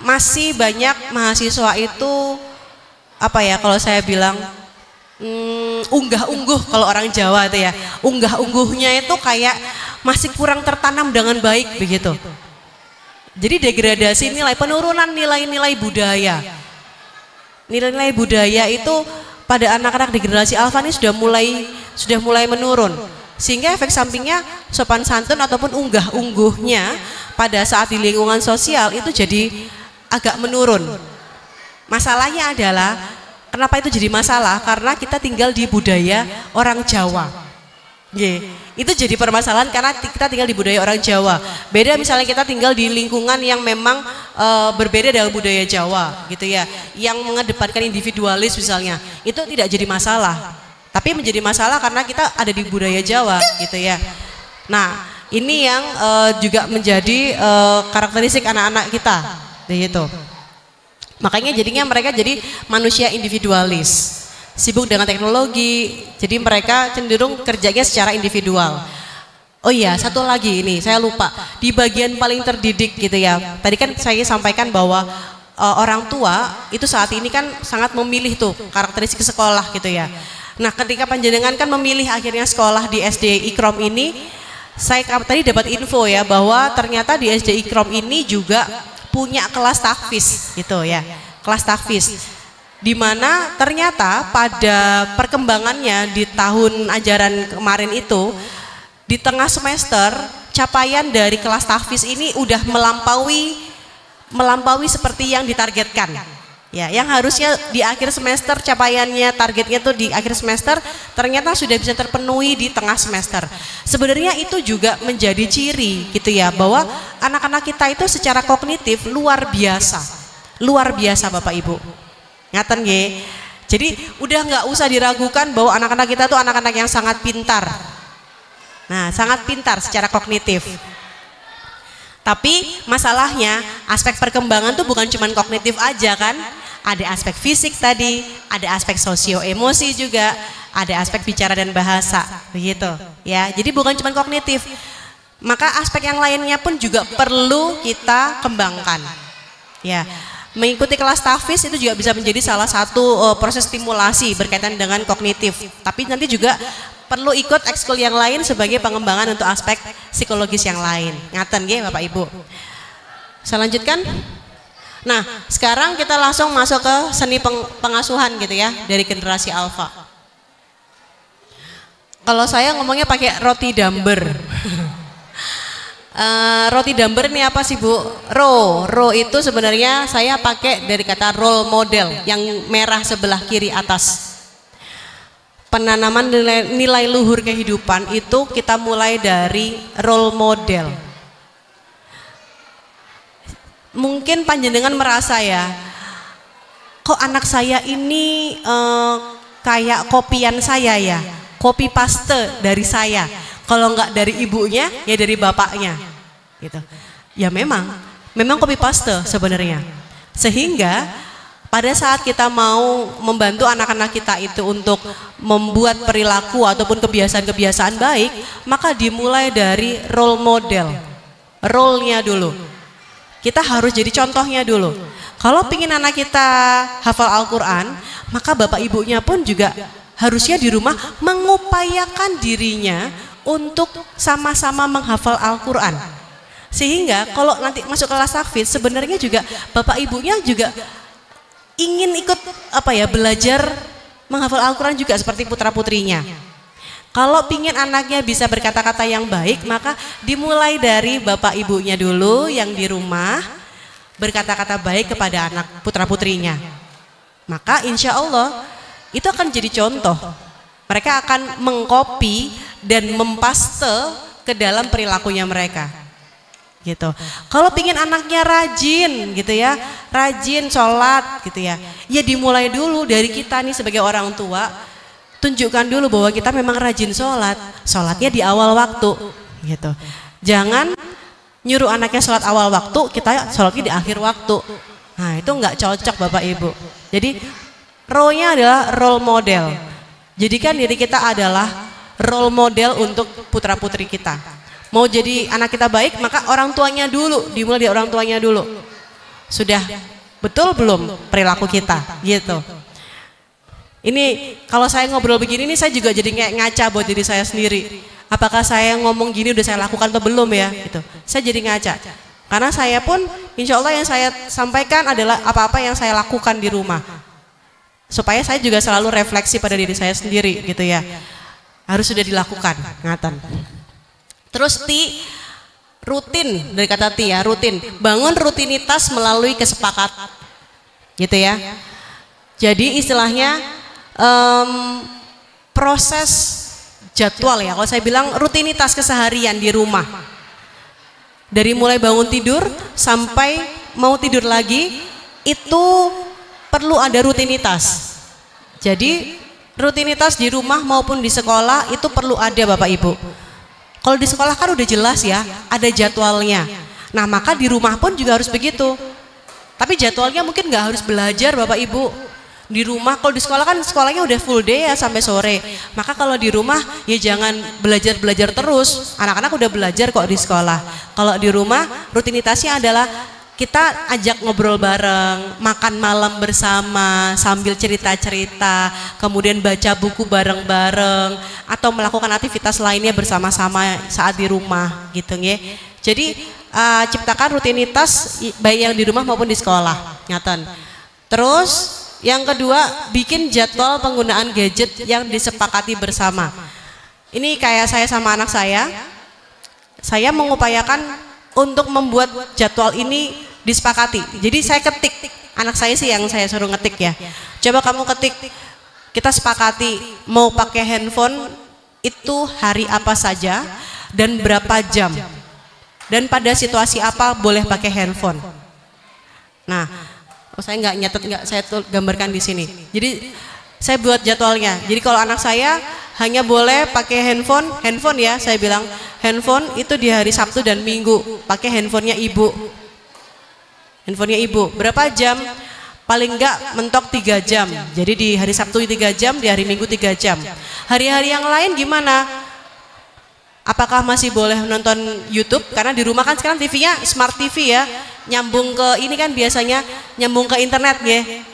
masih banyak mahasiswa itu apa ya kalau saya bilang unggah-ungguh kalau orang Jawa itu ya. Unggah-ungguhnya itu kayak masih kurang tertanam dengan baik begitu. Jadi degradasi nilai, penurunan nilai-nilai budaya. Nilai-nilai budaya itu pada anak-anak di generasi alfa ini sudah mulai menurun. Sehingga efek sampingnya sopan santun ataupun unggah-ungguhnya pada saat di lingkungan sosial itu jadi agak menurun. Masalahnya adalah kenapa itu jadi masalah? Karena kita tinggal di budaya orang Jawa. Itu jadi permasalahan karena kita tinggal di budaya orang Jawa. Beda misalnya kita tinggal di lingkungan yang memang berbeda dengan budaya Jawa gitu ya, yang mengedepankan individualis misalnya, itu tidak jadi masalah. Tapi menjadi masalah karena kita ada di budaya Jawa gitu ya. Nah, ini yang juga menjadi karakteristik anak-anak kita gitu. Makanya jadinya mereka jadi manusia individualis, sibuk dengan teknologi, jadi mereka cenderung kerjanya secara individual. Oh iya, satu lagi ini saya lupa, di bagian paling terdidik gitu ya. Tadi kan saya sampaikan bahwa orang tua itu saat ini kan sangat memilih tuh karakteristik sekolah gitu ya. Nah, ketika panjenengan kan memilih akhirnya sekolah di SD Ikrom ini, saya tadi dapat info ya bahwa ternyata di SD Ikrom ini juga punya kelas tahfiz gitu ya, kelas tahfiz. Di mana ternyata pada perkembangannya di tahun ajaran kemarin itu, di tengah semester capaian dari kelas tahfiz ini udah melampaui seperti yang ditargetkan. Ya, yang harusnya di akhir semester capaiannya, targetnya tuh di akhir semester, ternyata sudah bisa terpenuhi di tengah semester. Sebenarnya itu juga menjadi ciri gitu ya, bahwa anak-anak kita itu secara kognitif luar biasa Bapak Ibu. Ngaten nggih. Jadi udah nggak usah diragukan bahwa anak-anak kita tuh anak-anak yang sangat pintar. Nah, sangat pintar secara kognitif. Tapi masalahnya aspek perkembangan tuh bukan cuma kognitif aja kan, ada aspek fisik tadi, ada aspek sosio-emosi juga, ada aspek bicara dan bahasa, begitu ya. Jadi bukan cuma kognitif, maka aspek yang lainnya pun juga perlu kita kembangkan. Ya, mengikuti kelas tahfiz itu juga bisa menjadi salah satu proses stimulasi berkaitan dengan kognitif. Tapi nanti juga perlu ikut ekskul yang lain sebagai pengembangan untuk aspek psikologis yang lain. Ngaten nggih Bapak Ibu. Saya lanjutkan. Nah, sekarang kita langsung masuk ke seni pengasuhan gitu ya, dari generasi alfa. Kalau saya ngomongnya pakai roti damber. Roti damber ini apa sih Bu? Ro itu sebenarnya saya pakai dari kata role model yang merah sebelah kiri atas. Penanaman nilai luhur kehidupan itu kita mulai dari role model. Mungkin panjenengan merasa ya, kok anak saya ini kayak kopian saya ya, copy paste dari saya. Kalau enggak dari ibunya, ya dari bapaknya, gitu. Ya memang copy paste sebenarnya. Sehingga pada saat kita mau membantu anak-anak kita itu untuk membuat perilaku ataupun kebiasaan-kebiasaan baik, maka dimulai dari role model, role-nya dulu. Kita harus jadi contohnya dulu. Kalau pingin anak kita hafal Al-Quran, maka bapak ibunya pun juga harusnya di rumah mengupayakan dirinya untuk sama-sama menghafal Al-Quran. Sehingga kalau nanti masuk kelas tahfiz, sebenarnya juga bapak ibunya juga ingin ikut belajar menghafal Al-Quran juga seperti putra-putrinya. Kalau pingin anaknya bisa berkata-kata yang baik, maka dimulai dari bapak ibunya dulu yang di rumah berkata-kata baik kepada anak putra-putrinya. Maka insya Allah itu akan jadi contoh. Mereka akan mengcopy dan mempaste ke dalam perilakunya mereka. Gitu. Kalau pingin anaknya rajin gitu ya, rajin sholat gitu ya, ya dimulai dulu dari kita nih sebagai orang tua, tunjukkan dulu bahwa kita memang rajin sholat, sholatnya di awal waktu gitu. Jangan nyuruh anaknya sholat awal waktu, kita sholatnya di akhir waktu. Nah itu nggak cocok Bapak Ibu. Jadi role-nya adalah role model. Jadikan diri kita adalah role model untuk putra putri kita. Mau jadi anak kita baik, maka orang tuanya dulu, dimulai dari orang tuanya dulu. Sudah betul belum perilaku kita gitu. Ini kalau saya ngobrol begini nih, saya juga jadi ngaca buat diri saya sendiri. Apakah saya ngomong gini udah saya lakukan atau belum ya gitu. Saya jadi ngaca. Karena saya pun insya Allah yang saya sampaikan adalah apa-apa yang saya lakukan di rumah. Supaya saya juga selalu refleksi pada diri saya sendiri gitu ya. Harus sudah dilakukan, ngatan. Terus rutin, dari kata ya, rutin. Bangun rutinitas melalui kesepakatan. Gitu ya. Jadi istilahnya proses jadwal ya. Kalau saya bilang rutinitas keseharian di rumah. Dari mulai bangun tidur sampai mau tidur lagi itu perlu ada rutinitas. Jadi rutinitas di rumah maupun di sekolah itu perlu ada Bapak Ibu. Kalau di sekolah kan udah jelas ya, ada jadwalnya. Nah maka di rumah pun juga harus begitu. Tapi jadwalnya mungkin nggak harus belajar Bapak Ibu. Di rumah, kalau di sekolah kan sekolahnya udah full day ya sampai sore. Maka kalau di rumah ya jangan belajar terus. Anak-anak udah belajar kok di sekolah. Kalau di rumah rutinitasnya adalah kita ajak ngobrol bareng, makan malam bersama sambil cerita-cerita, kemudian baca buku bareng-bareng atau melakukan aktivitas lainnya bersama-sama saat di rumah gitu ya. Jadi ciptakan rutinitas baik yang di rumah maupun di sekolah. Ngaten. Terus yang kedua, bikin jadwal penggunaan gadget yang disepakati bersama. Ini kayak saya sama anak saya mengupayakan untuk membuat jadwal ini disepakati. Jadi saya ketik, anak saya sih yang saya suruh ngetik ya. Coba kamu ketik, kita sepakati mau pakai handphone itu hari apa saja dan berapa jam. Dan pada situasi apa boleh pakai handphone. Nah, saya nggak nyatet, nggak saya gambarkan di sini. Jadi saya buat jadwalnya. Jadi kalau anak saya hanya boleh pakai handphone ya, saya bilang handphone itu di hari Sabtu dan Minggu, pakai handphonenya ibu. Handphonenya ibu. Berapa jam? Paling enggak mentok 3 jam. Jadi di hari Sabtu 3 jam, di hari Minggu 3 jam. Hari-hari yang lain gimana? Apakah masih boleh nonton YouTube? Karena di rumah kan sekarang TV-nya Smart TV ya, nyambung ke ini kan biasanya nyambung ke internet ya.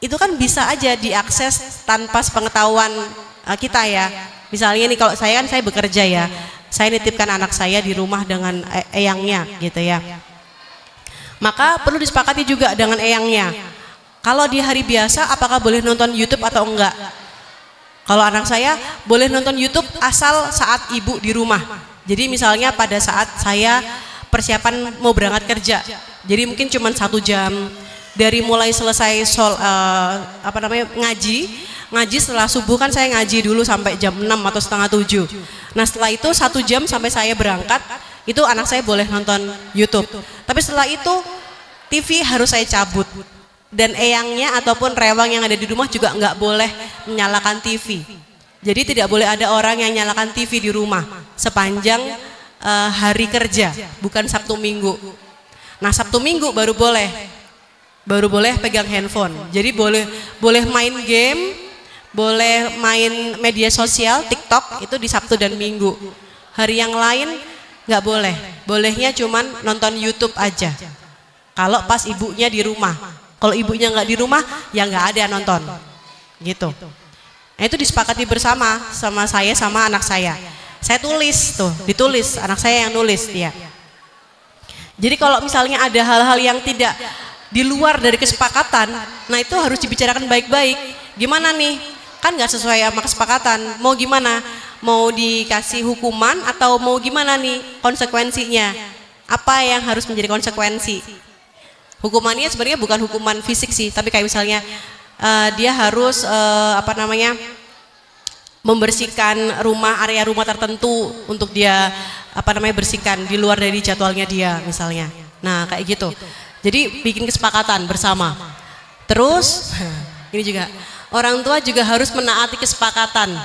Itu kan bisa aja diakses tanpa sepengetahuan kita ya. Misalnya nih kalau saya kan saya bekerja ya, saya nitipkan anak saya di rumah dengan eyangnya gitu ya. Maka perlu disepakati juga dengan eyangnya. Kalau di hari biasa apakah boleh nonton YouTube atau enggak? Kalau anak saya boleh nonton YouTube asal saat ibu di rumah. Jadi misalnya pada saat saya persiapan mau berangkat kerja, jadi mungkin cuma 1 jam dari mulai selesai ngaji setelah subuh kan saya ngaji dulu sampai jam 6 atau setengah 7. Nah setelah itu 1 jam sampai saya berangkat itu anak saya boleh nonton YouTube. Tapi setelah itu TV harus saya cabut. Dan eyangnya ataupun rewang yang ada di rumah juga nggak boleh menyalakan TV. Jadi tidak boleh ada orang yang nyalakan TV di rumah sepanjang hari kerja, bukan Sabtu Minggu. Nah Sabtu Minggu baru boleh pegang handphone. Jadi boleh main game, boleh main media sosial, TikTok itu di Sabtu dan Minggu. Hari yang lain nggak boleh. Bolehnya cuman nonton YouTube aja. Kalau pas ibunya di rumah. Kalau ibunya nggak di rumah, ya nggak ada nonton, gitu. Nah itu disepakati bersama sama saya sama anak saya. Saya tulis tuh, ditulis anak saya yang nulis dia. Jadi kalau misalnya ada hal-hal yang tidak di luar dari kesepakatan, nah itu harus dibicarakan baik-baik. Gimana nih? Kan nggak sesuai sama kesepakatan. Mau gimana? Mau dikasih hukuman atau mau gimana nih konsekuensinya? Apa yang harus menjadi konsekuensi? Hukumannya sebenarnya bukan hukuman fisik sih, tapi kayak misalnya dia harus membersihkan area rumah tertentu untuk dia bersihkan di luar dari jadwalnya dia misalnya. Nah kayak gitu. Jadi bikin kesepakatan bersama. Terus ini juga orang tua juga harus menaati kesepakatan.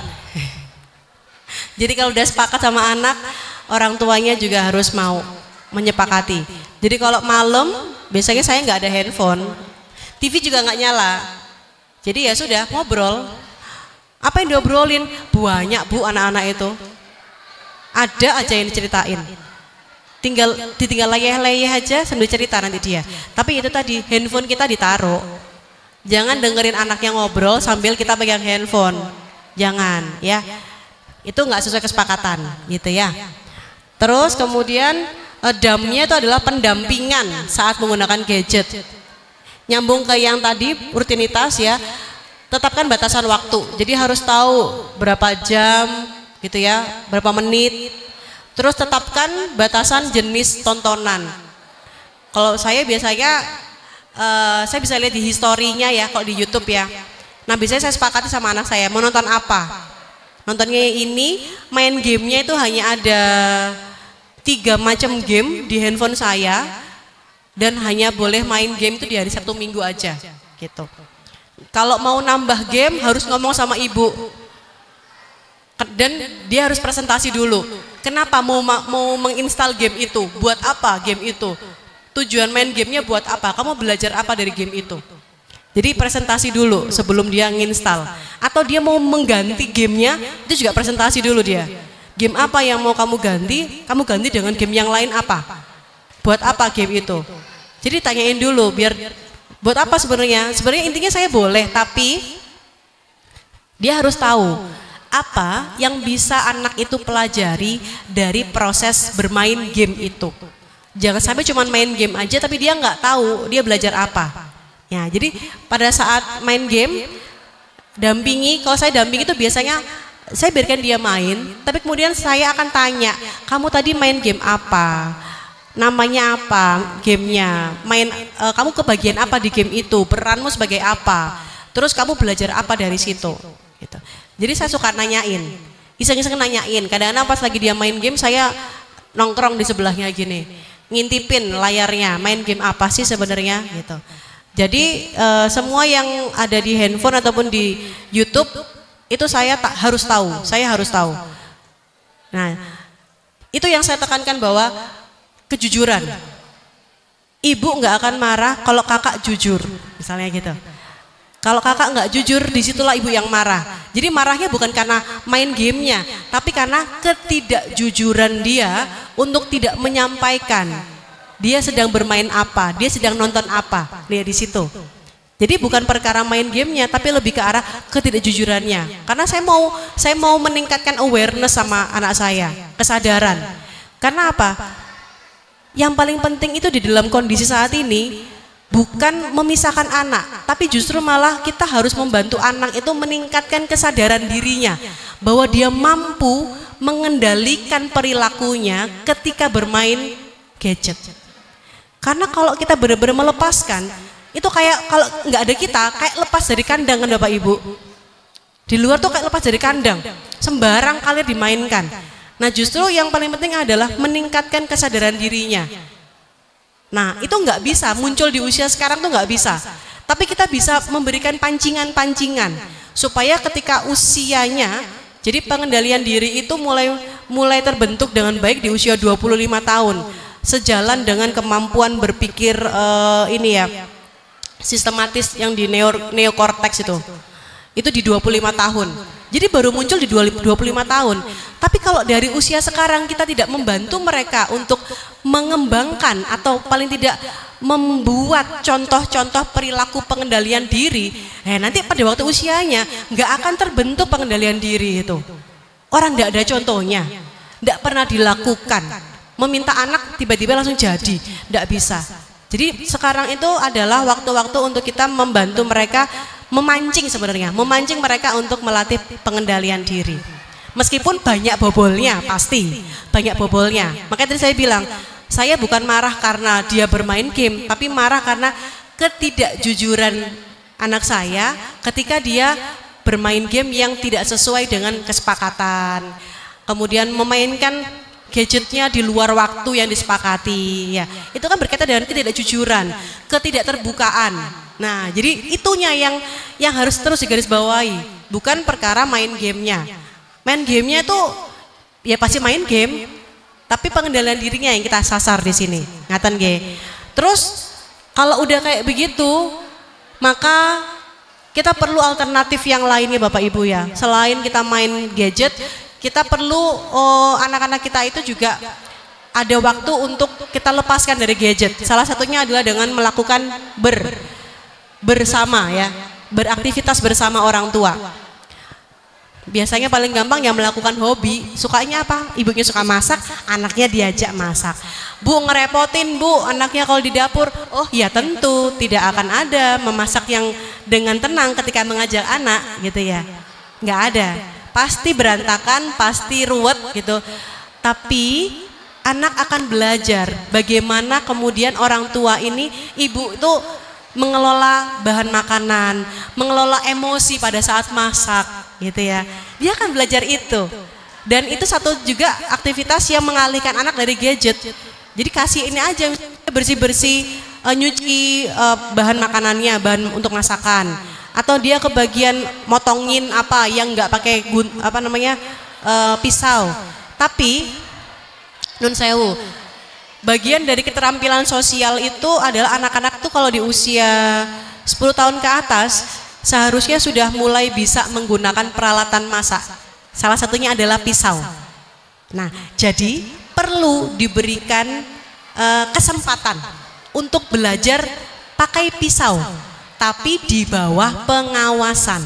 Jadi kalau udah sepakat sama anak, orang tuanya juga harus mau menyepakati. Jadi kalau malam biasanya saya nggak ada handphone, TV juga nggak nyala. Jadi ya sudah ngobrol. Apa yang diobrolin? Banyak bu anak-anak itu. Ada aja yang diceritain. Ditinggal layeh-layeh aja sambil cerita nanti dia. Tapi itu tadi handphone kita ditaruh. Jangan dengerin anaknya ngobrol sambil kita pegang handphone. Jangan ya. Itu nggak sesuai kesepakatan gitu ya. Terus kemudian damnya itu adalah pendampingan saat menggunakan gadget. Nyambung ke yang tadi rutinitas ya, tetapkan batasan waktu. Jadi harus tahu berapa jam gitu ya, berapa menit. Terus tetapkan batasan jenis tontonan. Kalau saya biasanya saya bisa lihat di historinya ya kalau di YouTube ya. Nah biasanya saya sepakati sama anak saya mau nonton apa. Nontonnya ini, main gamenya itu hanya ada 3 macam game di handphone saya, dan hanya boleh main game itu di hari Sabtu Minggu aja gitu. Kalau mau nambah game harus ngomong sama ibu, dan dia harus presentasi dulu. Kenapa mau menginstal game itu? Buat apa game itu? Tujuan main gamenya buat apa? Kamu belajar apa dari game itu? Jadi presentasi dulu sebelum dia nginstal. Atau dia mau mengganti gamenya, itu juga presentasi dulu dia. Game apa yang mau kamu ganti dengan game yang lain apa? Buat apa game itu? Jadi tanyain dulu biar buat apa sebenarnya? Sebenarnya intinya saya boleh, tapi dia harus tahu apa yang bisa anak itu pelajari dari proses bermain game itu. Jangan sampai cuma main game aja tapi dia nggak tahu dia belajar apa. Ya, jadi pada saat main game, dampingi, kalau saya dampingi itu biasanya saya biarkan dia main, tapi kemudian saya akan tanya, kamu tadi main game apa? Namanya apa gamenya? Kamu kebagian apa di game itu? Peranmu sebagai apa? Terus kamu belajar apa dari situ? Gitu. Jadi saya suka nanyain, iseng-iseng nanyain. Kadang-kadang pas lagi dia main game, saya nongkrong di sebelahnya gini, ngintipin layarnya, main game apa sih sebenarnya? Gitu. Jadi semua yang ada di handphone ataupun di YouTube itu saya harus tahu, Nah, itu yang saya tekankan bahwa kejujuran. Ibu nggak akan marah kalau kakak jujur, misalnya gitu. Kalau kakak nggak jujur, disitulah ibu yang marah. Jadi marahnya bukan karena main gamenya, tapi karena ketidakjujuran dia untuk tidak menyampaikan dia sedang bermain apa, dia sedang nonton apa, lihat di situ. Jadi bukan perkara main gamenya, tapi lebih ke arah ketidakjujurannya. Karena saya mau meningkatkan awareness sama anak saya, kesadaran. Karena apa? Yang paling penting itu di dalam kondisi saat ini bukan memisahkan anak, tapi justru malah kita harus membantu anak itu meningkatkan kesadaran dirinya bahwa dia mampu mengendalikan perilakunya ketika bermain gadget. Karena kalau kita benar-benar melepaskan, itu kayak kalau nggak ada kita, kayak lepas dari kandang kan Bapak Ibu. Di luar tuh kayak lepas dari kandang, sembarang kali dimainkan. Nah justru yang paling penting adalah meningkatkan kesadaran dirinya. Nah itu nggak bisa, muncul di usia sekarang tuh nggak bisa. Tapi kita bisa memberikan pancingan-pancingan, supaya ketika usianya, jadi pengendalian diri itu mulai terbentuk dengan baik di usia 25 tahun. Sejalan dengan kemampuan berpikir sistematis yang di neokorteks itu di 25 tahun. Jadi baru muncul di 25 tahun. Tapi kalau dari usia sekarang kita tidak membantu mereka untuk mengembangkan atau paling tidak membuat contoh-contoh perilaku pengendalian diri, nanti pada waktu usianya nggak akan terbentuk pengendalian diri itu. Orang nggak ada contohnya, nggak pernah dilakukan. Meminta anak tiba-tiba langsung jadi, tidak bisa. Jadi sekarang itu adalah waktu-waktu untuk kita membantu mereka memancing sebenarnya, memancing mereka untuk melatih pengendalian diri. Meskipun banyak bobolnya, pasti banyak bobolnya. Makanya tadi saya bilang, saya bukan marah karena dia bermain game, tapi marah karena ketidakjujuran anak saya ketika dia bermain game yang tidak sesuai dengan kesepakatan. Kemudian memainkan gadgetnya di luar waktu yang disepakati, ya itu kan berkaitan dengan ketidakjujuran, ketidakterbukaan. Nah jadi itunya yang harus terus digarisbawahi, bukan perkara main gamenya. Main gamenya itu ya pasti main game, tapi pengendalian dirinya yang kita sasar di sini, ngaten nggih. Terus kalau udah kayak begitu, maka kita perlu alternatif yang lainnya Bapak Ibu ya. Selain kita main gadget, kita perlu anak-anak kita itu juga ada waktu untuk kita lepaskan dari gadget. Salah satunya adalah dengan melakukan bersama ya, beraktivitas bersama orang tua. Biasanya paling gampang yang melakukan hobi, sukanya apa? Ibunya suka masak, anaknya diajak masak. Bu ngerepotin bu, anaknya kalau di dapur, oh ya tentu tidak akan ada memasak yang dengan tenang ketika mengajak anak gitu ya, nggak ada. Pasti berantakan, pasti ruwet gitu. Tapi anak akan belajar bagaimana kemudian orang tua ini, ibu itu mengelola bahan makanan, mengelola emosi pada saat masak. gitu ya. Dia akan belajar itu. Dan itu satu juga aktivitas yang mengalihkan anak dari gadget. Jadi kasih ini aja, bersih-bersih, nyuci bahan makanannya, bahan untuk masakan. Atau dia kebagian motongin apa yang nggak pakai pisau. Tapi nun sewu, bagian dari keterampilan sosial itu adalah anak-anak tuh kalau di usia 10 tahun ke atas seharusnya sudah mulai bisa menggunakan peralatan masak. Salah satunya adalah pisau. Nah, jadi perlu diberikan kesempatan untuk belajar pakai pisau, tapi di bawah pengawasan.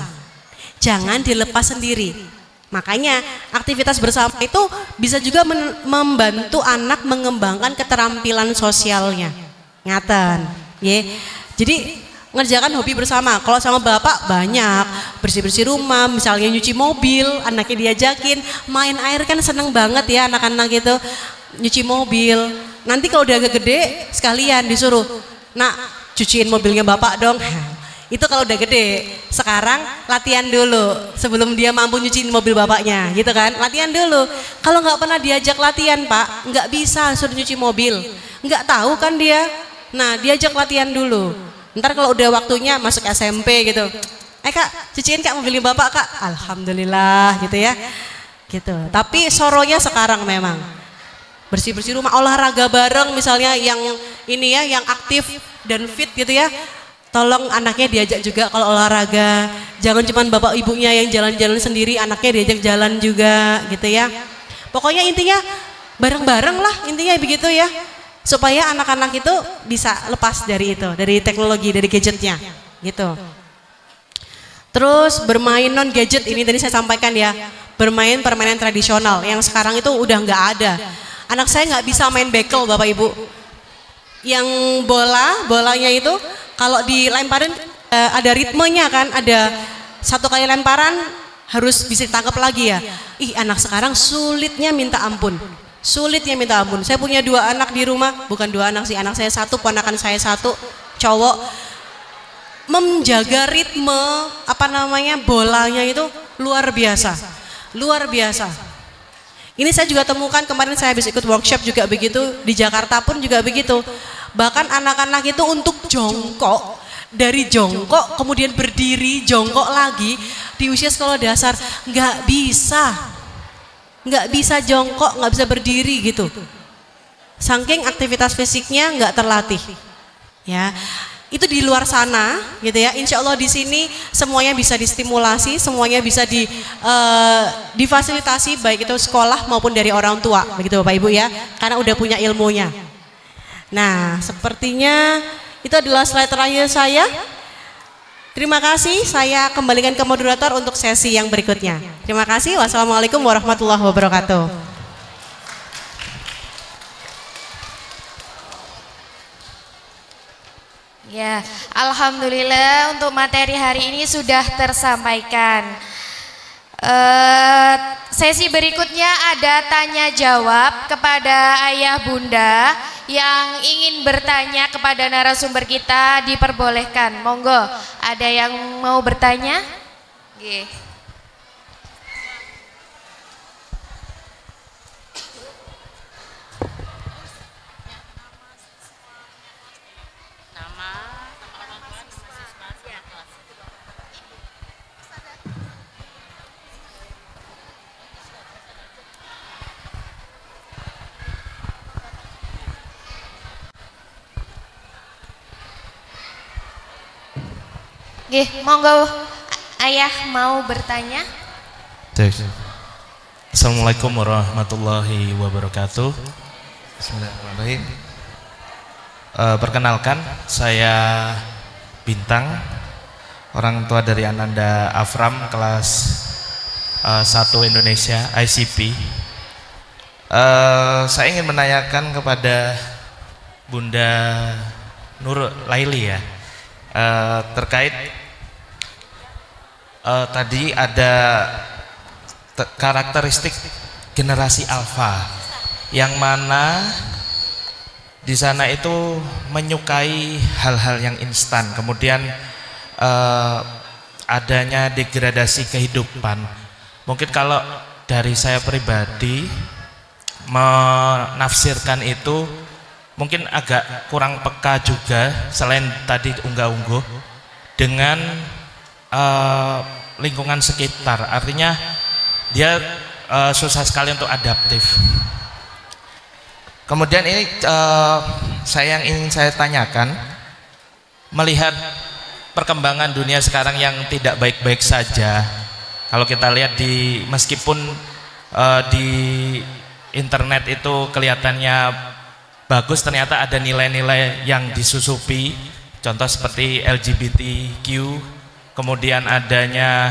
Jangan dilepas sendiri. Makanya aktivitas bersama itu bisa juga membantu anak mengembangkan keterampilan sosialnya. Ngaten, ya. Jadi ngerjakan hobi bersama. Kalau sama bapak banyak bersih-bersih rumah, misalnya nyuci mobil, anaknya diajakin main air, kan seneng banget ya anak-anak itu nyuci mobil. Nanti kalau udah agak gede sekalian disuruh, nak cuciin mobilnya bapak dong. Itu kalau udah gede. Sekarang latihan dulu sebelum dia mampu nyuciin mobil bapaknya, gitu kan? Latihan dulu. Kalau nggak pernah diajak latihan pak, nggak bisa suruh nyuci mobil, nggak tahu kan dia. Nah diajak latihan dulu. Ntar kalau udah waktunya masuk SMP gitu, kak cuciin kak mobilnya bapak kak, alhamdulillah gitu ya, gitu. Tapi soronya sekarang memang bersih-bersih rumah, olahraga bareng misalnya yang ini ya, yang aktif dan fit gitu ya. Tolong anaknya diajak juga kalau olahraga, jangan cuma bapak ibunya yang jalan-jalan sendiri, anaknya diajak jalan juga gitu ya. Pokoknya intinya bareng-bareng lah, intinya begitu ya. Supaya anak-anak itu bisa lepas dari itu, dari teknologi, dari gadgetnya gitu. Terus bermain non gadget, ini tadi saya sampaikan ya, bermain permainan tradisional yang sekarang itu udah nggak ada. Anak saya nggak bisa main bekel bapak ibu, yang bolanya itu kalau dilemparin ada ritmenya kan, ada satu kali lemparan harus bisa ditangkap lagi ya. Ih anak sekarang sulitnya minta ampun. Sulitnya minta ampun. Saya punya 2 anak di rumah, bukan 2 anak sih, anak saya 1, ponakan saya 1, cowok. Menjaga ritme bolanya itu luar biasa, luar biasa. Ini saya juga temukan kemarin, saya habis ikut workshop juga begitu, di Jakarta pun juga begitu. Bahkan anak-anak itu untuk jongkok, dari jongkok kemudian berdiri, jongkok lagi di usia sekolah dasar nggak bisa jongkok, nggak bisa berdiri gitu. Saking aktivitas fisiknya nggak terlatih. Ya, itu di luar sana gitu ya. Insya Allah di sini semuanya bisa distimulasi, semuanya bisa difasilitasi baik itu sekolah maupun dari orang tua, begitu Bapak Ibu ya. Karena udah punya ilmunya. Nah, sepertinya itu adalah slide terakhir saya. Terima kasih, saya kembalikan ke moderator untuk sesi yang berikutnya. Terima kasih, wassalamualaikum warahmatullahi wabarakatuh. Ya, alhamdulillah untuk materi hari ini sudah tersampaikan. Sesi berikutnya ada tanya jawab kepada ayah bunda. Yang ingin bertanya kepada narasumber kita diperbolehkan, monggo. Ada yang mau bertanya? Oke. Monggo ayah mau bertanya. Assalamualaikum warahmatullahi wabarakatuh. Bismillahirrahmanirrahim. Perkenalkan, saya Bintang, orang tua dari Ananda Afram kelas 1 Indonesia ICP. Saya ingin menanyakan kepada Bunda Nur Laili ya, terkait tadi ada karakteristik generasi alfa yang mana di sana itu menyukai hal-hal yang instan, kemudian adanya degradasi kehidupan. Mungkin kalau dari saya pribadi menafsirkan itu mungkin agak kurang peka juga, selain tadi unggah-ungguh dengan lingkungan sekitar. Artinya dia susah sekali untuk adaptif. Kemudian ini yang ingin saya tanyakan, melihat perkembangan dunia sekarang yang tidak baik-baik saja. Kalau kita lihat meskipun di internet itu kelihatannya bagus, ternyata ada nilai-nilai yang disusupi. Contoh seperti LGBTQ, kemudian adanya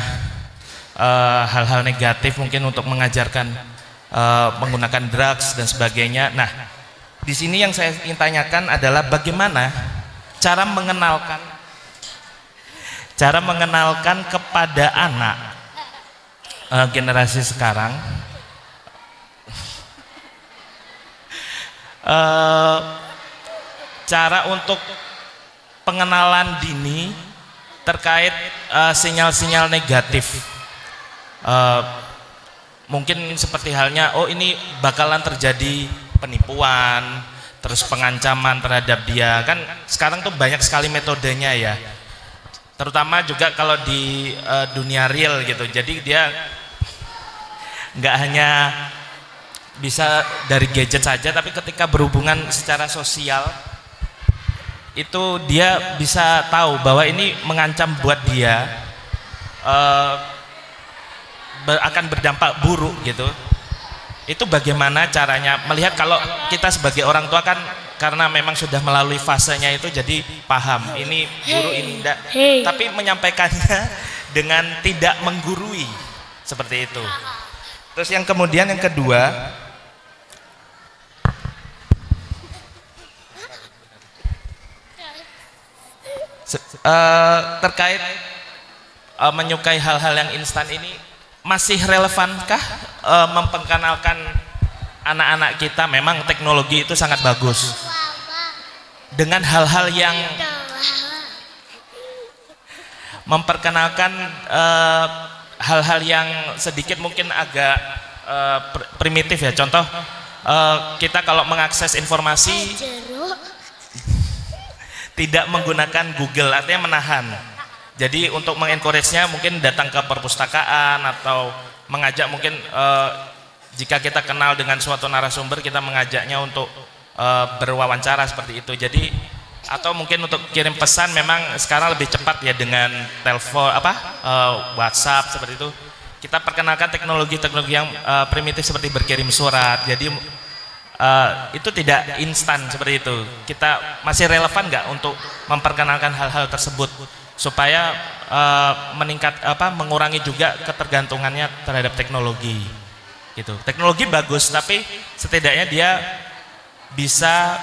hal-hal negatif mungkin untuk mengajarkan menggunakan drugs dan sebagainya. Nah, di sini yang saya ingin tanyakan adalah bagaimana cara mengenalkan kepada anak generasi sekarang cara untuk pengenalan dini terkait sinyal-sinyal negatif. Mungkin seperti halnya, oh ini bakalan terjadi penipuan, terus pengancaman terhadap dia. Kan sekarang tuh banyak sekali metodenya ya, terutama juga kalau di dunia real gitu. Jadi dia nggak hanya bisa dari gadget saja, tapi ketika berhubungan secara sosial itu dia bisa tahu bahwa ini mengancam buat dia, akan berdampak buruk gitu. Itu bagaimana caranya melihat, kalau kita sebagai orang tua kan karena memang sudah melalui fasenya itu, jadi paham ini buruk ini tidak, tapi menyampaikannya dengan tidak menggurui seperti itu. Terus yang kemudian yang kedua, terkait menyukai hal-hal yang instan ini, masih relevankah memperkenalkan anak-anak kita? Memang teknologi itu sangat bagus, dengan hal-hal yang memperkenalkan hal-hal yang sedikit mungkin agak primitif ya. Contoh, kita kalau mengakses informasi tidak menggunakan Google, artinya menahan. Jadi untuk mengencourage-nya mungkin datang ke perpustakaan, atau mengajak mungkin jika kita kenal dengan suatu narasumber, kita mengajaknya untuk berwawancara seperti itu. Jadi atau mungkin untuk kirim pesan, memang sekarang lebih cepat ya dengan telepon WhatsApp seperti itu. Kita perkenalkan teknologi-teknologi yang primitif seperti berkirim surat. Jadi itu tidak instan seperti itu. Kita masih relevan nggak untuk memperkenalkan hal-hal tersebut supaya mengurangi juga ketergantungannya terhadap teknologi gitu. Teknologi bagus, tapi setidaknya dia bisa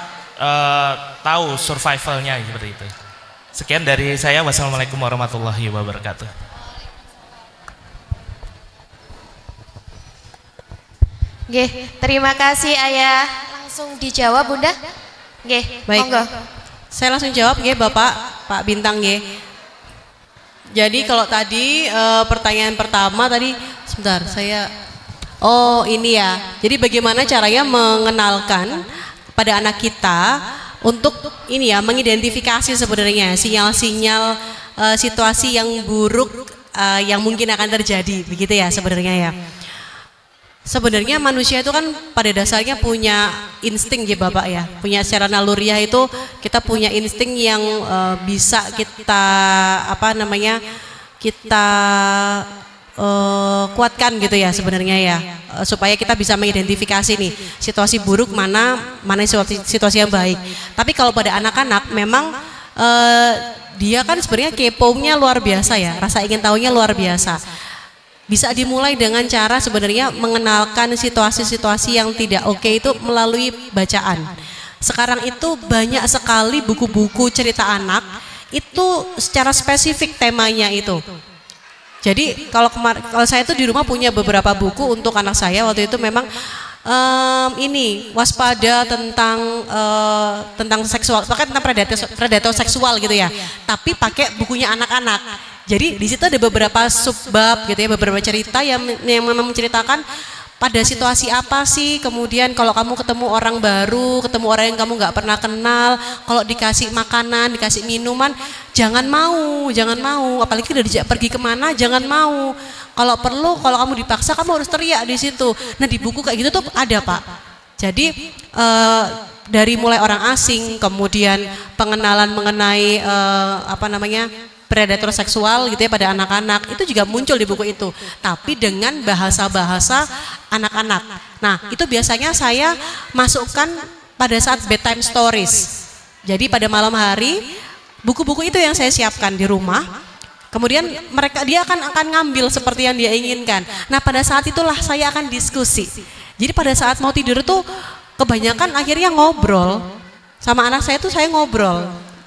tahu survivalnya seperti itu. Sekian dari saya. Wassalamualaikum warahmatullahi wabarakatuh. Nggih, terima kasih Ayah. Langsung dijawab Bunda. Nggih, Baik. monggo. Saya langsung jawab nggih Bapak, Pak Bintang nggih. Jadi kalau tadi pertanyaan pertama tadi, sebentar saya, oh ini ya. Jadi bagaimana caranya mengenalkan pada anak kita untuk ini ya, mengidentifikasi sebenarnya sinyal-sinyal situasi yang buruk yang mungkin akan terjadi, begitu ya sebenarnya ya. Sebenarnya manusia itu kan pada dasarnya punya insting ya Bapak ya, punya secara naluriah itu kita punya insting yang bisa kita kita kuatkan gitu ya sebenarnya ya, supaya kita bisa mengidentifikasi nih situasi buruk mana situasi yang baik. Tapi kalau pada anak-anak memang dia kan sebenarnya kepo-nya luar biasa ya, rasa ingin tahunya luar biasa. Bisa dimulai dengan cara sebenarnya mengenalkan situasi-situasi yang tidak oke itu melalui bacaan. Sekarang itu banyak sekali buku-buku cerita anak itu secara spesifik temanya itu. Jadi kalau saya itu di rumah punya beberapa buku untuk anak saya, waktu itu memang ini waspada tentang seksual, bahkan tentang predator seksual gitu ya. Tapi pakai bukunya anak-anak. Jadi di situ ada beberapa subbab gitu ya, beberapa cerita yang memang menceritakan pada situasi apa sih, kemudian kalau kamu ketemu orang baru, ketemu orang yang kamu nggak pernah kenal, kalau dikasih makanan, dikasih minuman, jangan mau, apalagi udah dijak pergi kemana, jangan mau. Kalau perlu, kalau kamu dipaksa, kamu harus teriak di situ. Nah di buku kayak gitu tuh ada Pak. Jadi dari mulai orang asing, kemudian pengenalan mengenai predator seksual gitu ya pada anak-anak, itu juga muncul di buku itu, tapi dengan bahasa-bahasa anak-anak. Nah itu biasanya saya masukkan pada saat bedtime stories. Jadi pada malam hari buku-buku itu yang saya siapkan di rumah, kemudian dia akan ngambil seperti yang dia inginkan. Nah pada saat itulah saya akan diskusi. Jadi pada saat mau tidur tuh kebanyakan akhirnya ngobrol sama anak saya tuh, saya ngobrol.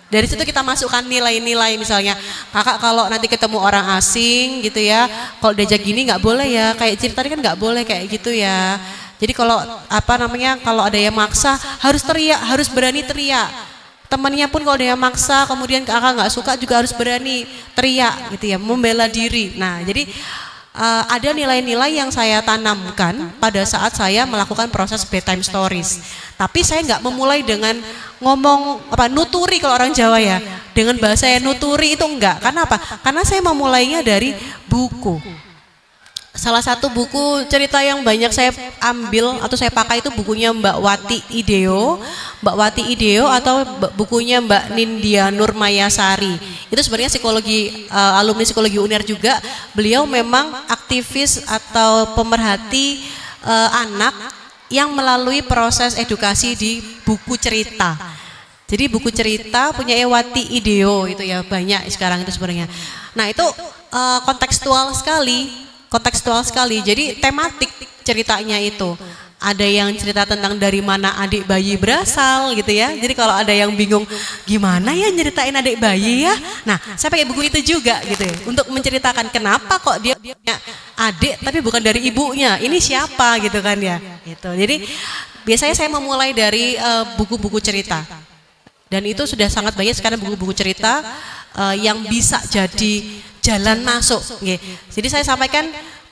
Dari situ kita masukkan nilai-nilai, misalnya kakak kalau nanti ketemu orang asing gitu ya, kalau diajak gini nggak boleh ya, kayak cerita tadi kan nggak boleh kayak gitu ya. Jadi kalau kalau ada yang maksa harus teriak, harus berani teriak. Temannya pun kalau ada yang maksa kemudian kakak nggak suka juga harus berani teriak gitu ya, membela diri. Nah jadi ada nilai-nilai yang saya tanamkan pada saat saya melakukan proses bedtime stories. Tapi saya nggak memulai dengan ngomong nuturi kalau orang Jawa ya, dengan bahasa yang nuturi itu enggak. Karena apa? Karena saya memulainya dari buku. Salah satu buku cerita yang banyak saya ambil atau saya pakai itu bukunya Mbak Wati Ideo. Mbak Wati Ideo atau bukunya Mbak Nindya Nurmayasari. Itu sebenarnya alumni psikologi UNER juga. Beliau memang aktivis atau pemerhati anak yang melalui proses edukasi di buku cerita. Jadi buku cerita punya Wati Ideo itu ya, banyak sekarang itu sebenarnya. Nah itu kontekstual sekali, jadi tematik ceritanya itu. Ada yang cerita tentang dari mana adik bayi berasal gitu ya. Jadi kalau ada yang bingung gimana ya nyeritain adik bayi ya, nah saya pakai buku itu juga gitu ya, untuk menceritakan kenapa kok dia punya adik tapi bukan dari ibunya, ini siapa gitu kan ya gitu. Jadi biasanya saya memulai dari buku-buku cerita, dan itu sudah sangat banyak sekarang buku-buku cerita yang bisa jadi jalan masuk. Jadi saya sampaikan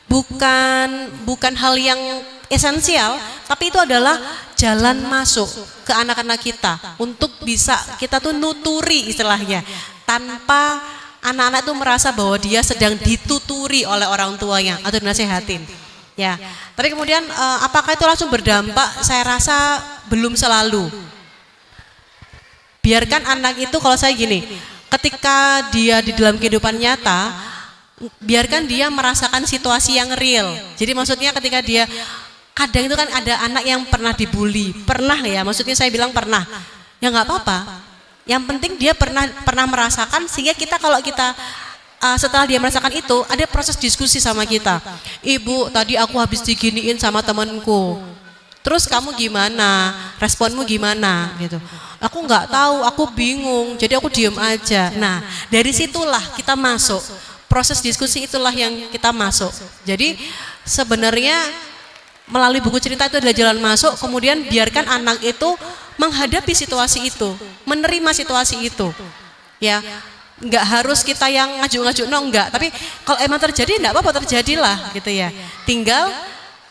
bukan hal yang esensial, tapi itu adalah jalan masuk ke anak-anak kita untuk bisa kita tuh nuturi istilahnya, tanpa anak-anak tuh merasa bahwa dia sedang dituturi oleh orang tuanya atau dinasehatin. Ya, tapi kemudian apakah itu langsung berdampak? Saya rasa belum selalu. Biarkan anak itu, kalau saya gini, ketika dia di dalam kehidupan nyata, biarkan dia merasakan situasi yang real. Jadi maksudnya ketika dia, kadang itu kan ada anak yang pernah dibully, pernah ya, maksudnya saya bilang pernah, ya nggak apa-apa. Yang penting dia pernah merasakan, sehingga kita kalau kita setelah dia merasakan itu, ada proses diskusi sama kita. Ibu, tadi aku habis diginiin sama temanku. Terus kamu gimana? Responmu gimana? Gitu. Aku nggak tahu, aku bingung, jadi aku diem aja. Nah, dari situlah kita masuk. Proses diskusi itulah yang kita masuk. Jadi sebenarnya melalui buku cerita itu adalah jalan masuk, kemudian biarkan anak itu menghadapi situasi itu, menerima situasi itu. Ya, nggak harus kita yang ngaju-ngaju, enggak. Tapi kalau emang terjadi, enggak apa-apa, terjadilah gitu ya. Tinggal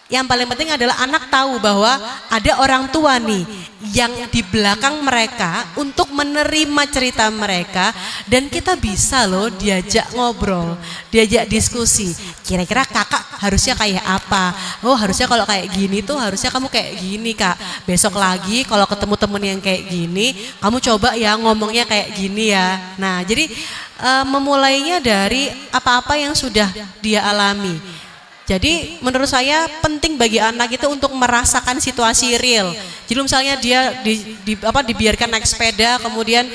yang paling penting adalah anak tahu bahwa ada orang tua nih yang di belakang mereka untuk menerima cerita mereka, dan kita bisa loh diajak ngobrol, diajak diskusi. Kira-kira kakak harusnya kayak apa? Oh harusnya kalau kayak gini tuh harusnya kamu kayak gini kak. Besok lagi kalau ketemu temen yang kayak gini, kamu coba ya ngomongnya kayak gini ya. Nah jadi memulainya dari apa-apa yang sudah dia alami. Jadi menurut saya penting bagi anak itu untuk merasakan situasi real. Jadi misalnya dia dibiarkan naik sepeda, kemudian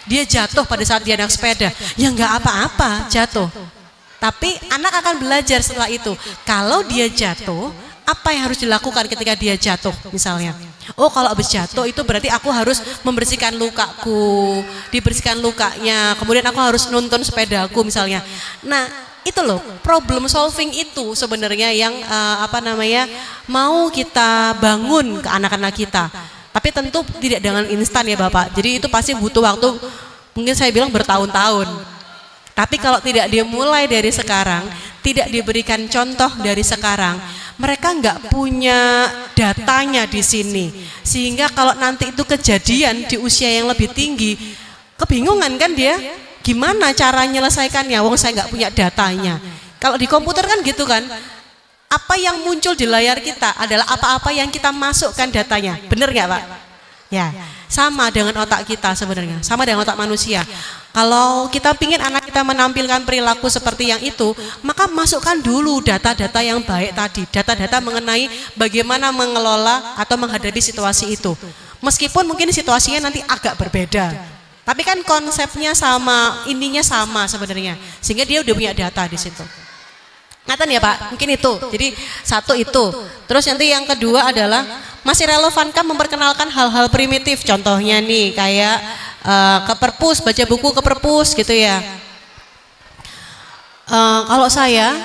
dia jatuh pada saat dia naik sepeda, ya nggak apa-apa jatuh. Tapi anak akan belajar setelah itu. Kalau dia jatuh, apa yang harus dilakukan ketika dia jatuh misalnya? Oh kalau habis jatuh itu berarti aku harus membersihkan lukaku, dibersihkan lukanya, kemudian aku harus nuntun sepedaku misalnya. Nah itu loh, problem solving itu sebenarnya yang mau kita bangun ke anak-anak kita. Tapi tentu tidak dengan instan ya Bapak. Jadi itu pasti butuh waktu, mungkin saya bilang bertahun-tahun. Tapi kalau tidak dimulai dari sekarang, tidak diberikan contoh dari sekarang, mereka nggak punya datanya di sini. Sehingga kalau nanti itu kejadian di usia yang lebih tinggi, kebingungan kan dia, gimana cara menyelesaikannya, wong saya nggak punya datanya. Kalau di komputer kan gitu kan, apa yang muncul di layar kita adalah apa-apa yang kita masukkan datanya, bener nggak Pak? Ya, sama dengan otak kita sebenarnya, sama dengan otak manusia. Kalau kita ingin anak kita menampilkan perilaku seperti yang itu, maka masukkan dulu data-data yang baik tadi, data-data mengenai bagaimana mengelola atau menghadapi situasi itu. Meskipun mungkin situasinya nanti agak berbeda, tapi kan konsepnya sama, intinya sama sebenarnya, sehingga dia udah punya data di situ. Ngatain ya Pak, mungkin itu. Jadi satu itu. Terus nanti yang kedua adalah masih relevankah memperkenalkan hal-hal primitif, contohnya nih kayak ke perpus, baca buku ke perpus gitu ya. Kalau saya,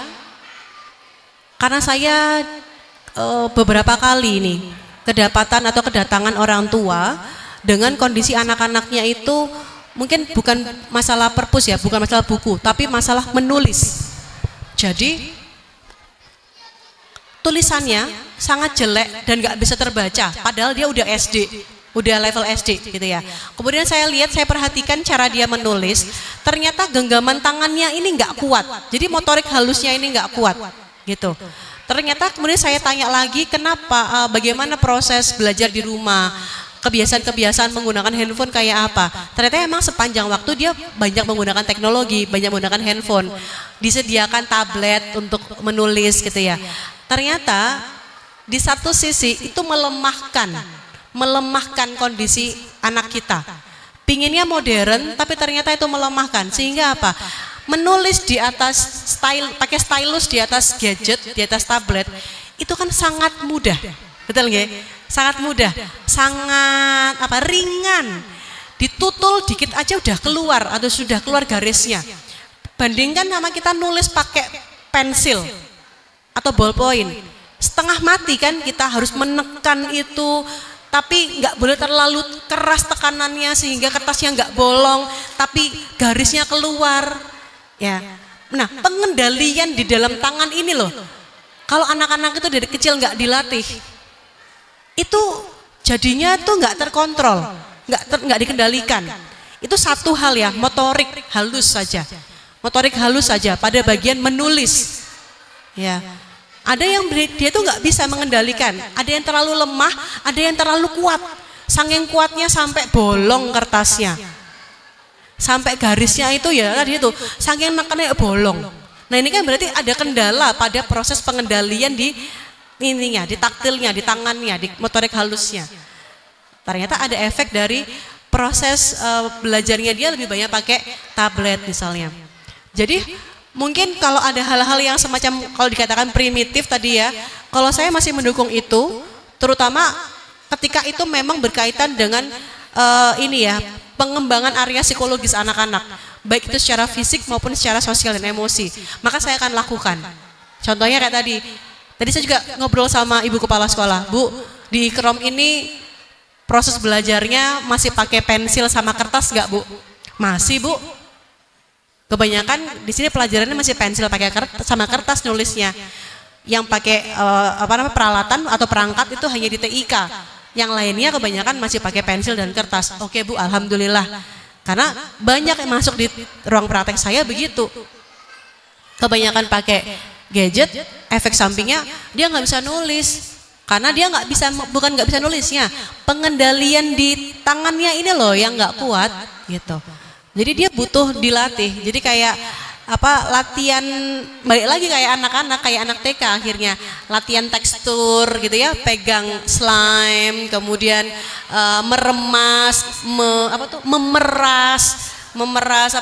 karena saya beberapa kali nih kedapatan atau kedatangan orang tua dengan kondisi anak-anaknya itu mungkin bukan masalah perpus ya, bukan masalah buku, tapi masalah menulis. Jadi tulisannya sangat jelek dan nggak bisa terbaca, padahal dia udah SD, udah level SD gitu ya. Kemudian saya lihat, saya perhatikan cara dia menulis, ternyata genggaman tangannya ini nggak kuat, jadi motorik halusnya ini nggak kuat gitu. Ternyata kemudian saya tanya lagi, kenapa, bagaimana proses belajar di rumah, kebiasaan-kebiasaan menggunakan handphone kayak apa. Ternyata emang sepanjang waktu dia banyak menggunakan teknologi, banyak menggunakan handphone, disediakan tablet untuk menulis gitu ya. Ternyata di satu sisi itu melemahkan kondisi anak kita. Pinginnya modern tapi ternyata itu melemahkan, sehingga apa? Menulis di atas pakai stylus di atas gadget, di atas tablet, itu kan sangat mudah. Betul nggak? Sangat mudah, sangat ringan. Ditutul dikit aja udah keluar atau sudah keluar garisnya. Bandingkan sama kita nulis pakai pensil atau ballpoint, setengah mati kan, kita harus menekan itu, tapi nggak boleh terlalu keras tekanannya sehingga kertasnya nggak bolong, tapi garisnya keluar. Ya, nah pengendalian di dalam tangan ini loh, kalau anak-anak itu dari kecil nggak dilatih, itu jadinya tuh nggak terkontrol, nggak dikendalikan. Itu satu hal ya, motorik halus saja pada bagian menulis. Ya, ada yang dia tuh nggak bisa mengendalikan, ada yang terlalu lemah, ada yang terlalu kuat. Saking kuatnya sampai bolong kertasnya, sampai garisnya itu ya tadi itu, saking nekannya bolong. Nah ini kan berarti ada kendala pada proses pengendalian di ininya, di taktilnya, di tangannya, di motorik halusnya. Ternyata ada efek dari proses belajarnya, dia lebih banyak pakai tablet misalnya. Jadi mungkin kalau ada hal-hal yang semacam kalau dikatakan primitif tadi ya, kalau saya masih mendukung itu, terutama ketika itu memang berkaitan dengan ini ya, pengembangan area psikologis anak-anak, baik itu secara fisik maupun secara sosial dan emosi, maka saya akan lakukan. Contohnya kayak tadi saya juga ngobrol sama ibu kepala sekolah, Bu, di Ikrom ini proses belajarnya masih pakai pensil sama kertas nggak Bu? Masih Bu. Kebanyakan di sini pelajarannya masih pensil pakai sama kertas nulisnya. Yang pakai peralatan atau perangkat itu hanya di TIK. Yang lainnya kebanyakan masih pakai pensil dan kertas. Oke Bu, alhamdulillah. Karena banyak yang masuk di ruang praktek saya begitu. Kebanyakan pakai gadget, efek sampingnya dia nggak bisa nulis. Karena dia nggak bisa, bukan nggak bisa nulisnya, pengendalian di tangannya ini loh yang nggak kuat gitu. Jadi dia butuh dilatih. Jadi kayak latihan, balik lagi kayak anak-anak, kayak anak TK akhirnya latihan tekstur gitu ya, pegang slime, kemudian meremas, memeras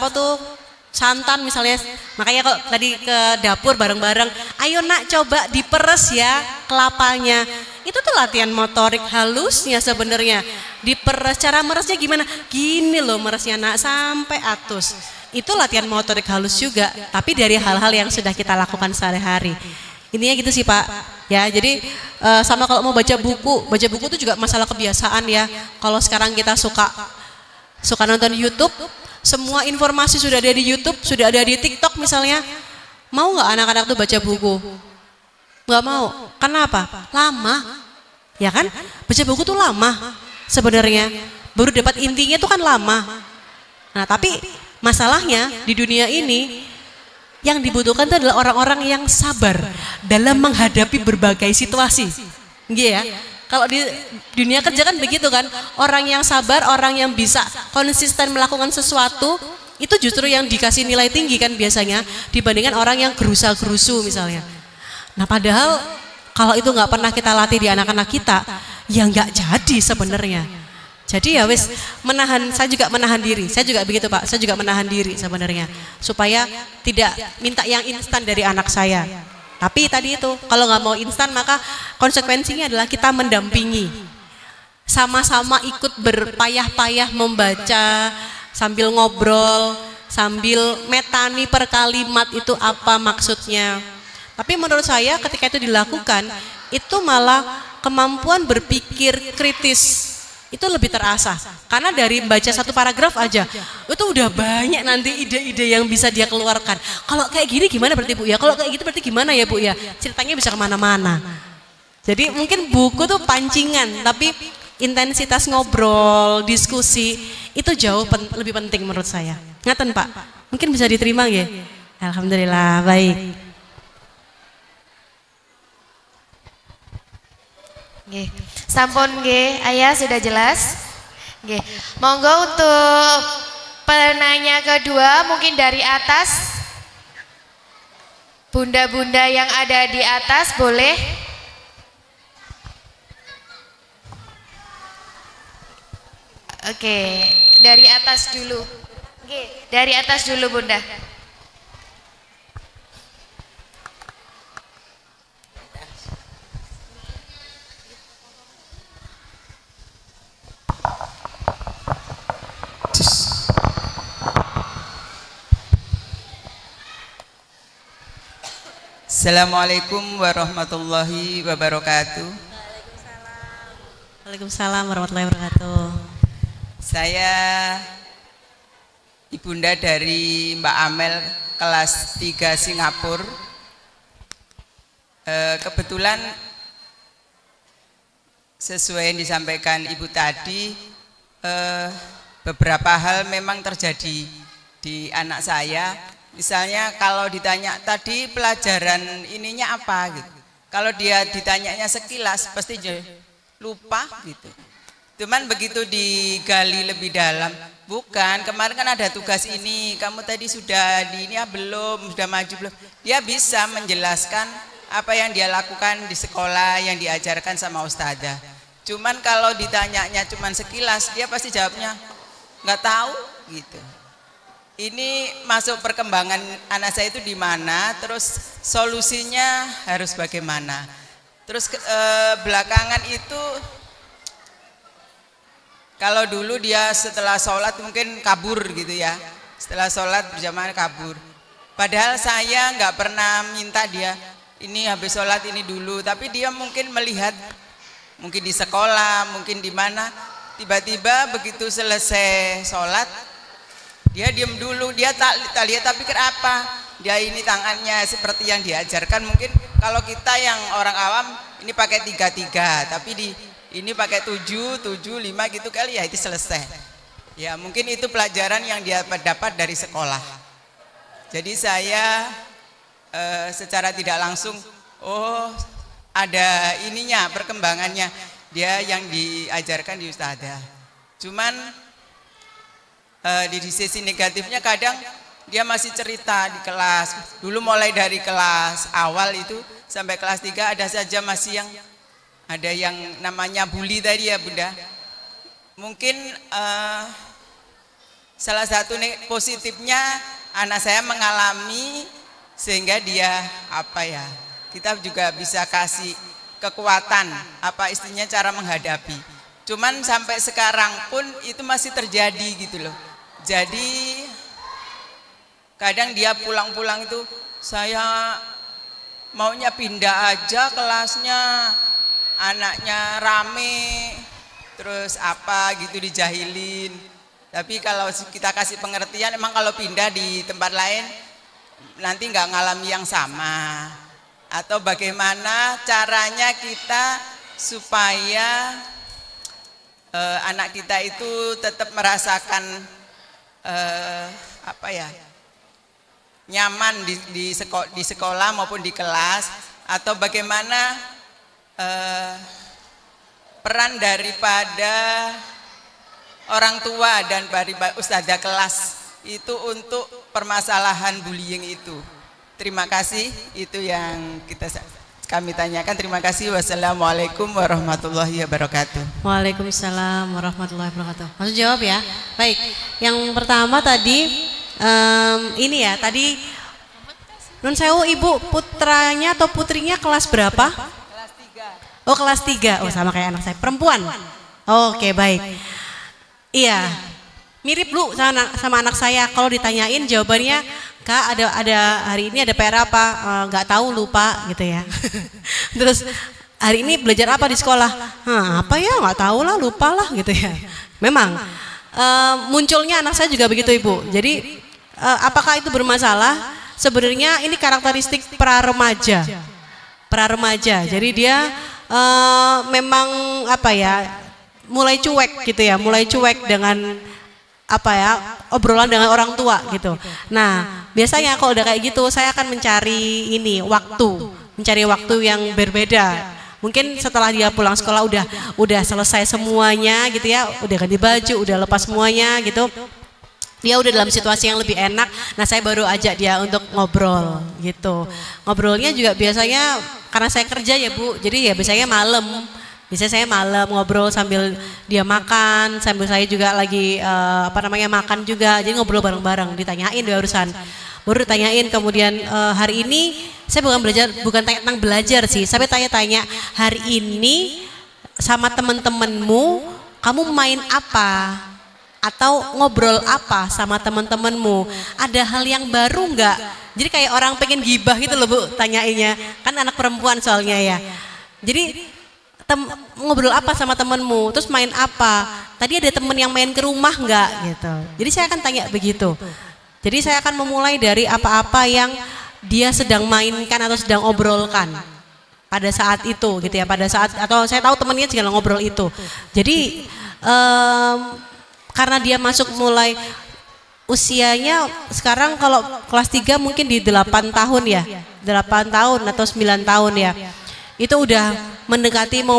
santan misalnya. Makanya kalau tadi ke dapur bareng-bareng, ayo nak coba diperes ya kelapanya. Itu tuh latihan motorik halusnya sebenarnya. Diperes, cara meresnya gimana? Gini loh meresnya nak, sampai atus. Itu latihan motorik halus juga, tapi dari hal-hal yang sudah kita lakukan sehari-hari. Intinya gitu sih Pak. Ya, jadi sama kalau mau baca buku itu juga masalah kebiasaan ya. Kalau sekarang kita suka nonton YouTube, Semua informasi sudah ada di YouTube, sudah ada di TikTok misalnya. Mau nggak anak-anak tuh baca buku? Nggak mau. Kenapa? Lama, ya kan? Baca buku tuh lama sebenarnya. Baru dapat intinya tuh kan lama. Nah, tapi masalahnya di dunia ini yang dibutuhkan itu adalah orang-orang yang sabar dalam menghadapi berbagai situasi. Gitu ya. Kalau di dunia kerja kan begitu kan, orang yang sabar, orang yang bisa konsisten melakukan sesuatu, itu justru yang dikasih nilai tinggi kan biasanya dibandingkan orang yang gerusa-gerusu misalnya. Nah padahal kalau itu nggak pernah kita latih di anak-anak kita, ya nggak jadi sebenarnya. Jadi ya wis menahan, saya juga menahan diri, saya juga begitu Pak, saya juga menahan diri sebenarnya supaya tidak minta yang instan dari anak saya. Tapi tadi itu kalau nggak mau instan maka konsekuensinya adalah kita mendampingi, sama-sama ikut berpayah-payah membaca sambil ngobrol, sambil metani per kalimat itu apa maksudnya. Tapi menurut saya ketika itu dilakukan itu malah kemampuan berpikir kritis itu lebih terasah karena dari membaca satu paragraf aja itu udah banyak nanti ide-ide yang bisa dia keluarkan. Kalau kayak gini gimana berarti Bu ya, kalau kayak gitu berarti gimana ya Bu ya, ceritanya bisa kemana-mana. Jadi mungkin buku tuh pancingan, tapi intensitas ngobrol, diskusi itu jauh lebih penting menurut saya. Ngaten Pak, mungkin bisa diterima ya. Alhamdulillah, baik. Nggih. Sampun nggih, Ayah sudah jelas. Nggih. Monggo untuk penanya kedua mungkin dari atas. Bunda-bunda yang ada di atas boleh. Oke, dari atas dulu. Nggih, dari atas dulu Bunda. Assalamualaikum warahmatullahi wabarakatuh. Waalaikumsalam warahmatullahi wabarakatuh. Saya ibunda dari Mbak Amel kelas 3 Singapura. Kebetulan sesuai yang disampaikan Ibu tadi, beberapa hal memang terjadi di anak saya. Misalnya kalau ditanya tadi pelajaran ininya apa gitu. Kalau dia ditanyanya sekilas pasti lupa gitu. Cuman begitu digali lebih dalam, bukan kemarin kan ada tugas ini, kamu tadi sudah di ini belum, sudah maju belum. Dia bisa menjelaskan apa yang dia lakukan di sekolah yang diajarkan sama ustazah. Cuman kalau ditanyanya cuman sekilas, dia pasti jawabnya nggak tahu gitu. Ini masuk perkembangan anak saya itu di mana, terus solusinya harus bagaimana. Terus belakangan itu kalau dulu dia setelah sholat mungkin kabur gitu ya, setelah sholat berjamaah kabur. Padahal saya nggak pernah minta dia ini habis sholat ini dulu, tapi dia mungkin melihat mungkin di sekolah, mungkin di mana, tiba-tiba begitu selesai sholat dia diam dulu, dia tak lihat tak pikir apa, dia ini tangannya seperti yang diajarkan. Mungkin kalau kita yang orang awam ini pakai 3-3, tapi ini pakai 7-5 gitu kali ya, itu selesai. Ya mungkin itu pelajaran yang dia dapat dari sekolah. Jadi saya secara tidak langsung, oh ada ininya perkembangannya, dia yang diajarkan di ustazah. Cuman di sisi negatifnya kadang dia masih cerita di kelas. Dulu mulai dari kelas awal itu sampai kelas 3 ada saja masih yang ada yang namanya bully tadi ya Bunda. Mungkin salah satu positifnya anak saya mengalami sehingga dia apa ya, kita juga bisa kasih kekuatan apa istilahnya cara menghadapi. Cuman sampai sekarang pun itu masih terjadi gitu loh. Jadi kadang dia pulang-pulang itu saya maunya pindah aja kelasnya, anaknya rame, terus apa gitu dijahilin. Tapi kalau kita kasih pengertian, emang kalau pindah di tempat lain nanti nggak ngalami yang sama. Atau bagaimana caranya kita supaya anak kita itu tetap merasakan nyaman di sekolah maupun di kelas, atau bagaimana peran daripada orang tua dan ustadzah kelas itu untuk permasalahan bullying itu. Terima kasih, itu yang kami tanyakan. Terima kasih. Wassalamualaikum warahmatullahi wabarakatuh. Waalaikumsalam warahmatullahi wabarakatuh. Maksud jawab ya. Baik, yang pertama tadi ini ya, tadi Nun Sewu, ibu putranya atau putrinya kelas berapa? Kelas 3. Oh, kelas 3. Oh, sama kayak anak saya, perempuan. Oke, baik. Iya, mirip lu sama anak saya. Kalau ditanyain jawabannya, Kak, ada hari ini ada PR apa? Nggak tahu, lupa gitu ya. Terus hari ini belajar apa di sekolah? Apa ya, nggak tahu lah, lupa lah gitu ya. Memang munculnya anak saya juga begitu, Ibu. Jadi apakah itu bermasalah? Sebenarnya ini karakteristik pra remaja. Jadi dia memang mulai cuek gitu ya, mulai cuek dengan obrolan dengan orang tua gitu. Nah, biasanya kalau udah kayak gitu saya akan mencari waktu yang berbeda. Mungkin setelah dia pulang sekolah udah selesai semuanya gitu ya, udah ganti baju, udah lepas semuanya gitu. Dia udah dalam situasi yang lebih enak. Nah, saya baru ajak dia untuk ngobrol gitu. Ngobrolnya juga biasanya karena saya kerja ya, Bu. Jadi ya biasanya malam. Biasanya saya malam ngobrol sambil dia makan, sambil saya juga lagi makan juga. Jadi ngobrol bareng-bareng, ditanyain barusan. Baru ditanyain kemudian hari ini saya bukan tanya tentang belajar sih. Saya tanya-tanya, hari ini sama teman-temanmu kamu main apa? Atau ngobrol apa sama teman-temanmu? Ada hal yang baru nggak? Jadi kayak orang pengen gibah gitu loh, Bu, tanyainnya. Kan anak perempuan soalnya ya. Jadi ngobrol apa sama temenmu, terus main apa, tadi ada temen yang main ke rumah nggak gitu. Jadi saya akan tanya begitu. Jadi saya akan memulai dari apa-apa yang dia sedang mainkan atau sedang obrolkan pada saat itu gitu ya, pada saat, atau saya tahu temennya juga ngobrol itu. Jadi karena dia masuk mulai usianya sekarang kalau kelas 3 mungkin di 8 tahun ya, 8 tahun atau 9 tahun ya, itu udah mendekati mau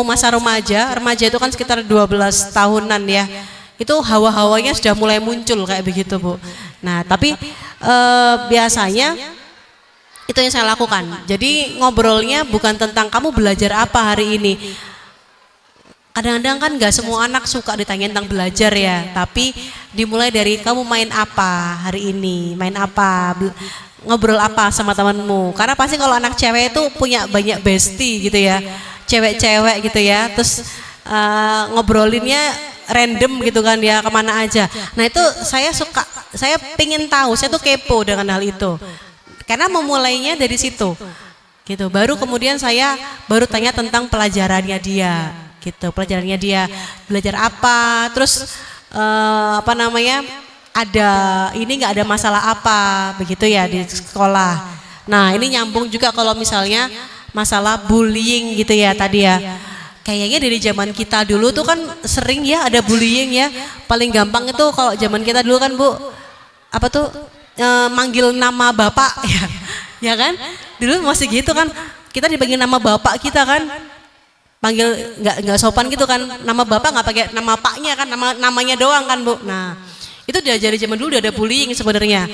masa remaja itu kan sekitar 12 tahunan ya. Itu hawa-hawanya sudah mulai muncul kayak begitu, Bu. Nah, tapi biasanya itu yang saya lakukan. Jadi ngobrolnya bukan tentang kamu belajar apa hari ini. Kadang-kadang kan nggak semua anak suka ditanya tentang belajar ya, tapi dimulai dari kamu main apa hari ini, main apa, ngobrol apa sama temanmu. Karena pasti kalau anak cewek itu punya banyak bestie gitu ya, cewek-cewek gitu ya, terus ngobrolinnya random gitu kan ya, kemana aja. Nah itu saya pengen tahu, saya tuh kepo dengan hal itu. Karena memulainya dari situ gitu. Baru kemudian saya baru tanya tentang pelajarannya dia gitu, pelajarannya dia belajar apa, terus ada ini nggak ada masalah apa begitu ya di sekolah. Nah ini nyambung juga kalau misalnya masalah bullying gitu ya tadi ya. Kayaknya dari zaman kita dulu tuh kan sering ya ada bullying ya. Paling gampang itu kalau zaman kita dulu kan, Bu, manggil nama bapak ya, ya kan? Dulu masih gitu kan, kita dipanggil nama bapak kita kan. Panggil nggak sopan gitu kan, nama bapak nggak pakai nama paknya kan, namanya doang kan, Bu. Nah itu dari zaman dulu udah ada bullying sebenarnya.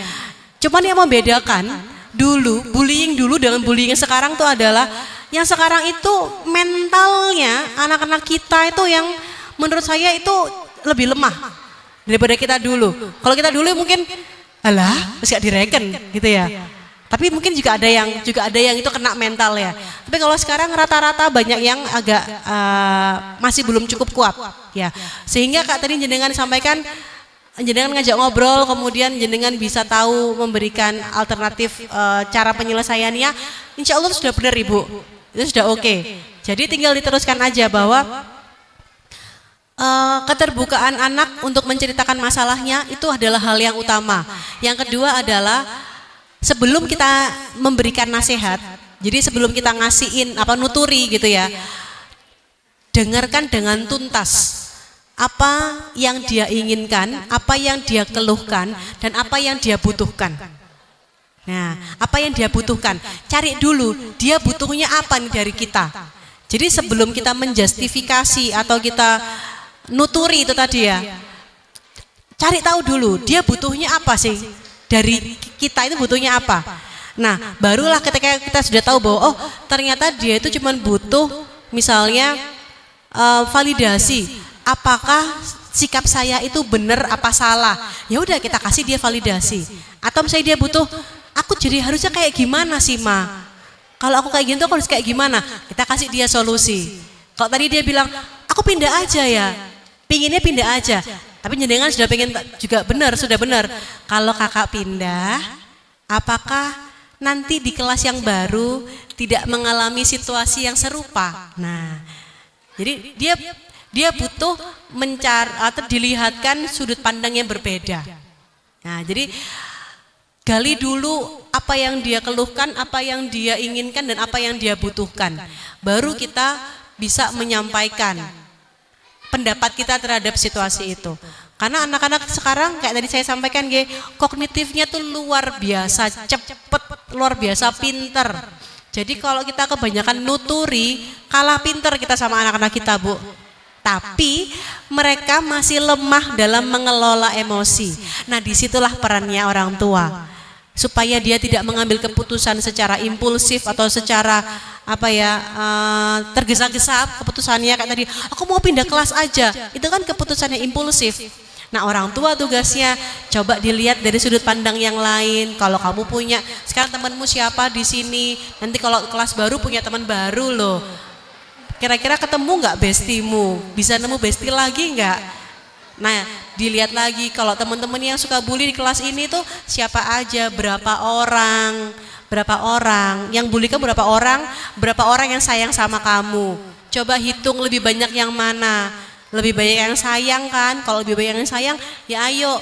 Cuman yang membedakan dulu bullying dulu dengan bullying sekarang tuh adalah yang sekarang itu mentalnya anak-anak kita itu yang menurut saya itu lebih lemah daripada kita dulu. Kalau kita dulu mungkin alah terus gak direken gitu ya. Tapi mungkin juga ada yang itu kena mental ya. Tapi kalau sekarang rata-rata banyak yang agak masih belum cukup kuat ya. Sehingga Kak tadi jenengan sampaikan, jenengan ngajak ngobrol, kemudian jenengan bisa tahu memberikan alternatif cara penyelesaiannya. Insya Allah sudah benar, Ibu. Itu sudah oke. Jadi tinggal diteruskan aja bahwa keterbukaan anak untuk menceritakan masalahnya itu adalah hal yang utama. Yang kedua adalah sebelum kita memberikan nasihat, jadi sebelum kita ngasihin nuturi gitu ya, dengarkan dengan tuntas apa yang dia inginkan, apa yang dia keluhkan, dan apa yang dia butuhkan. Nah, apa yang dia butuhkan, cari dulu dia butuhnya apa nih dari kita. Jadi sebelum kita menjustifikasi atau kita nuturi itu tadi ya, cari tahu dulu dia butuhnya apa sih, dari kita itu butuhnya apa. Nah, barulah ketika kita sudah tahu bahwa oh ternyata dia itu cuma butuh misalnya validasi, apakah sikap saya itu benar apa salah, ya udah kita kasih dia validasi. Atau misalnya dia butuh, aku jadi harusnya kayak gimana sih Ma, kalau aku kayak gitu aku harus kayak gimana, kita kasih dia solusi. Kalau tadi dia bilang aku pindah aja ya, pinginnya pindah aja, tapi jenengan sudah pengen juga benar, sudah benar. Kalau kakak pindah, apakah nanti di kelas yang baru tidak mengalami situasi yang serupa? Nah, jadi dia butuh mencari atau dilihatkan sudut pandang yang berbeda. Nah, jadi gali dulu apa yang dia keluhkan, apa yang dia inginkan, dan apa yang dia butuhkan. Baru kita bisa menyampaikan pendapat kita terhadap situasi itu. Karena anak-anak sekarang kayak tadi saya sampaikan, kognitifnya tuh luar biasa cepet, luar biasa pinter. Jadi kalau kita kebanyakan nuturi, kalah pinter kita sama anak-anak kita, Bu. Tapi mereka masih lemah dalam mengelola emosi. Nah, disitulah perannya orang tua, supaya dia tidak mengambil keputusan secara impulsif atau secara tergesa-gesa keputusannya kayak tadi, aku mau pindah kelas aja, itu kan keputusannya impulsif. Nah, orang tua tugasnya coba dilihat dari sudut pandang yang lain. Kalau kamu punya, sekarang temanmu siapa di sini, nanti kalau kelas baru punya teman baru loh, kira-kira ketemu nggak bestimu, bisa nemu besti lagi nggak? Nah, dilihat lagi kalau teman-teman yang suka bully di kelas ini tuh siapa aja, berapa orang yang bully kamu, berapa orang yang sayang sama kamu. Coba hitung lebih banyak yang mana, lebih banyak yang sayang kan. Kalau lebih banyak yang sayang, ya ayo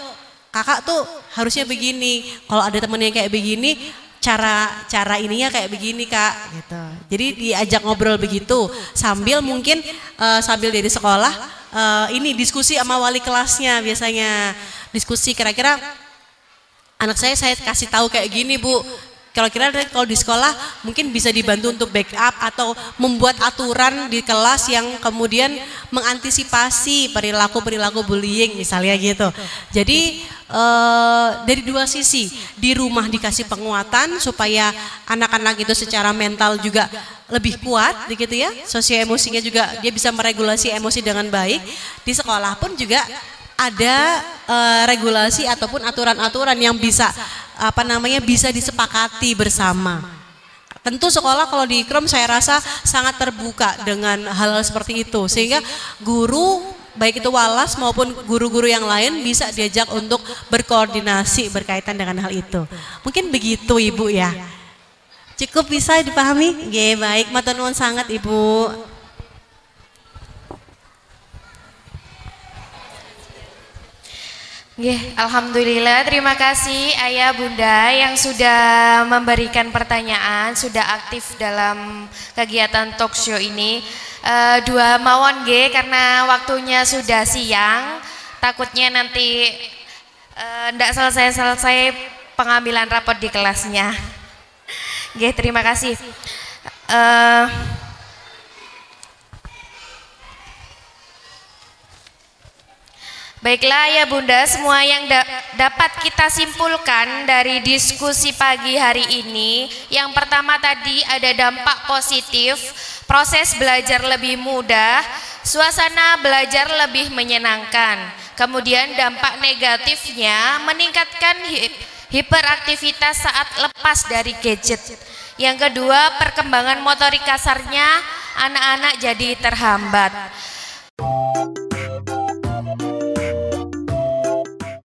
kakak tuh harusnya begini, kalau ada temennya kayak begini, cara ininya kayak begini kak gitu. Jadi diajak ngobrol begitu, sambil mungkin sambil dari sekolah ini diskusi sama wali kelasnya. Biasanya diskusi, kira-kira anak saya kasih tahu kayak gini Bu, kira-kira kalau di sekolah mungkin bisa dibantu untuk backup atau membuat aturan di kelas yang kemudian mengantisipasi perilaku bullying misalnya gitu. Jadi dari dua sisi, di rumah dikasih penguatan supaya anak-anak itu secara mental juga lebih kuat gitu ya, sosial emosinya juga dia bisa meregulasi emosi dengan baik. Di sekolah pun juga ada regulasi ataupun aturan-aturan yang bisa bisa disepakati bersama. Tentu sekolah kalau di Ikram saya rasa sangat terbuka dengan hal-hal seperti itu, sehingga guru baik itu walas maupun guru-guru yang lain bisa diajak untuk berkoordinasi berkaitan dengan hal itu. Mungkin begitu Ibu ya. Cukup bisa dipahami? Nggih, baik, matur nuwun sangat Ibu. Alhamdulillah, terima kasih Ayah Bunda yang sudah memberikan pertanyaan, sudah aktif dalam kegiatan talk show ini. Dua mawon karena waktunya sudah siang, takutnya nanti ndak selesai pengambilan rapot di kelasnya. Terima kasih. Baiklah ya Bunda, semua yang dapat kita simpulkan dari diskusi pagi hari ini, yang pertama tadi ada dampak positif, proses belajar lebih mudah, suasana belajar lebih menyenangkan. Kemudian dampak negatifnya meningkatkan hiperaktivitas saat lepas dari gadget. Yang kedua, perkembangan motorik kasarnya anak-anak jadi terhambat.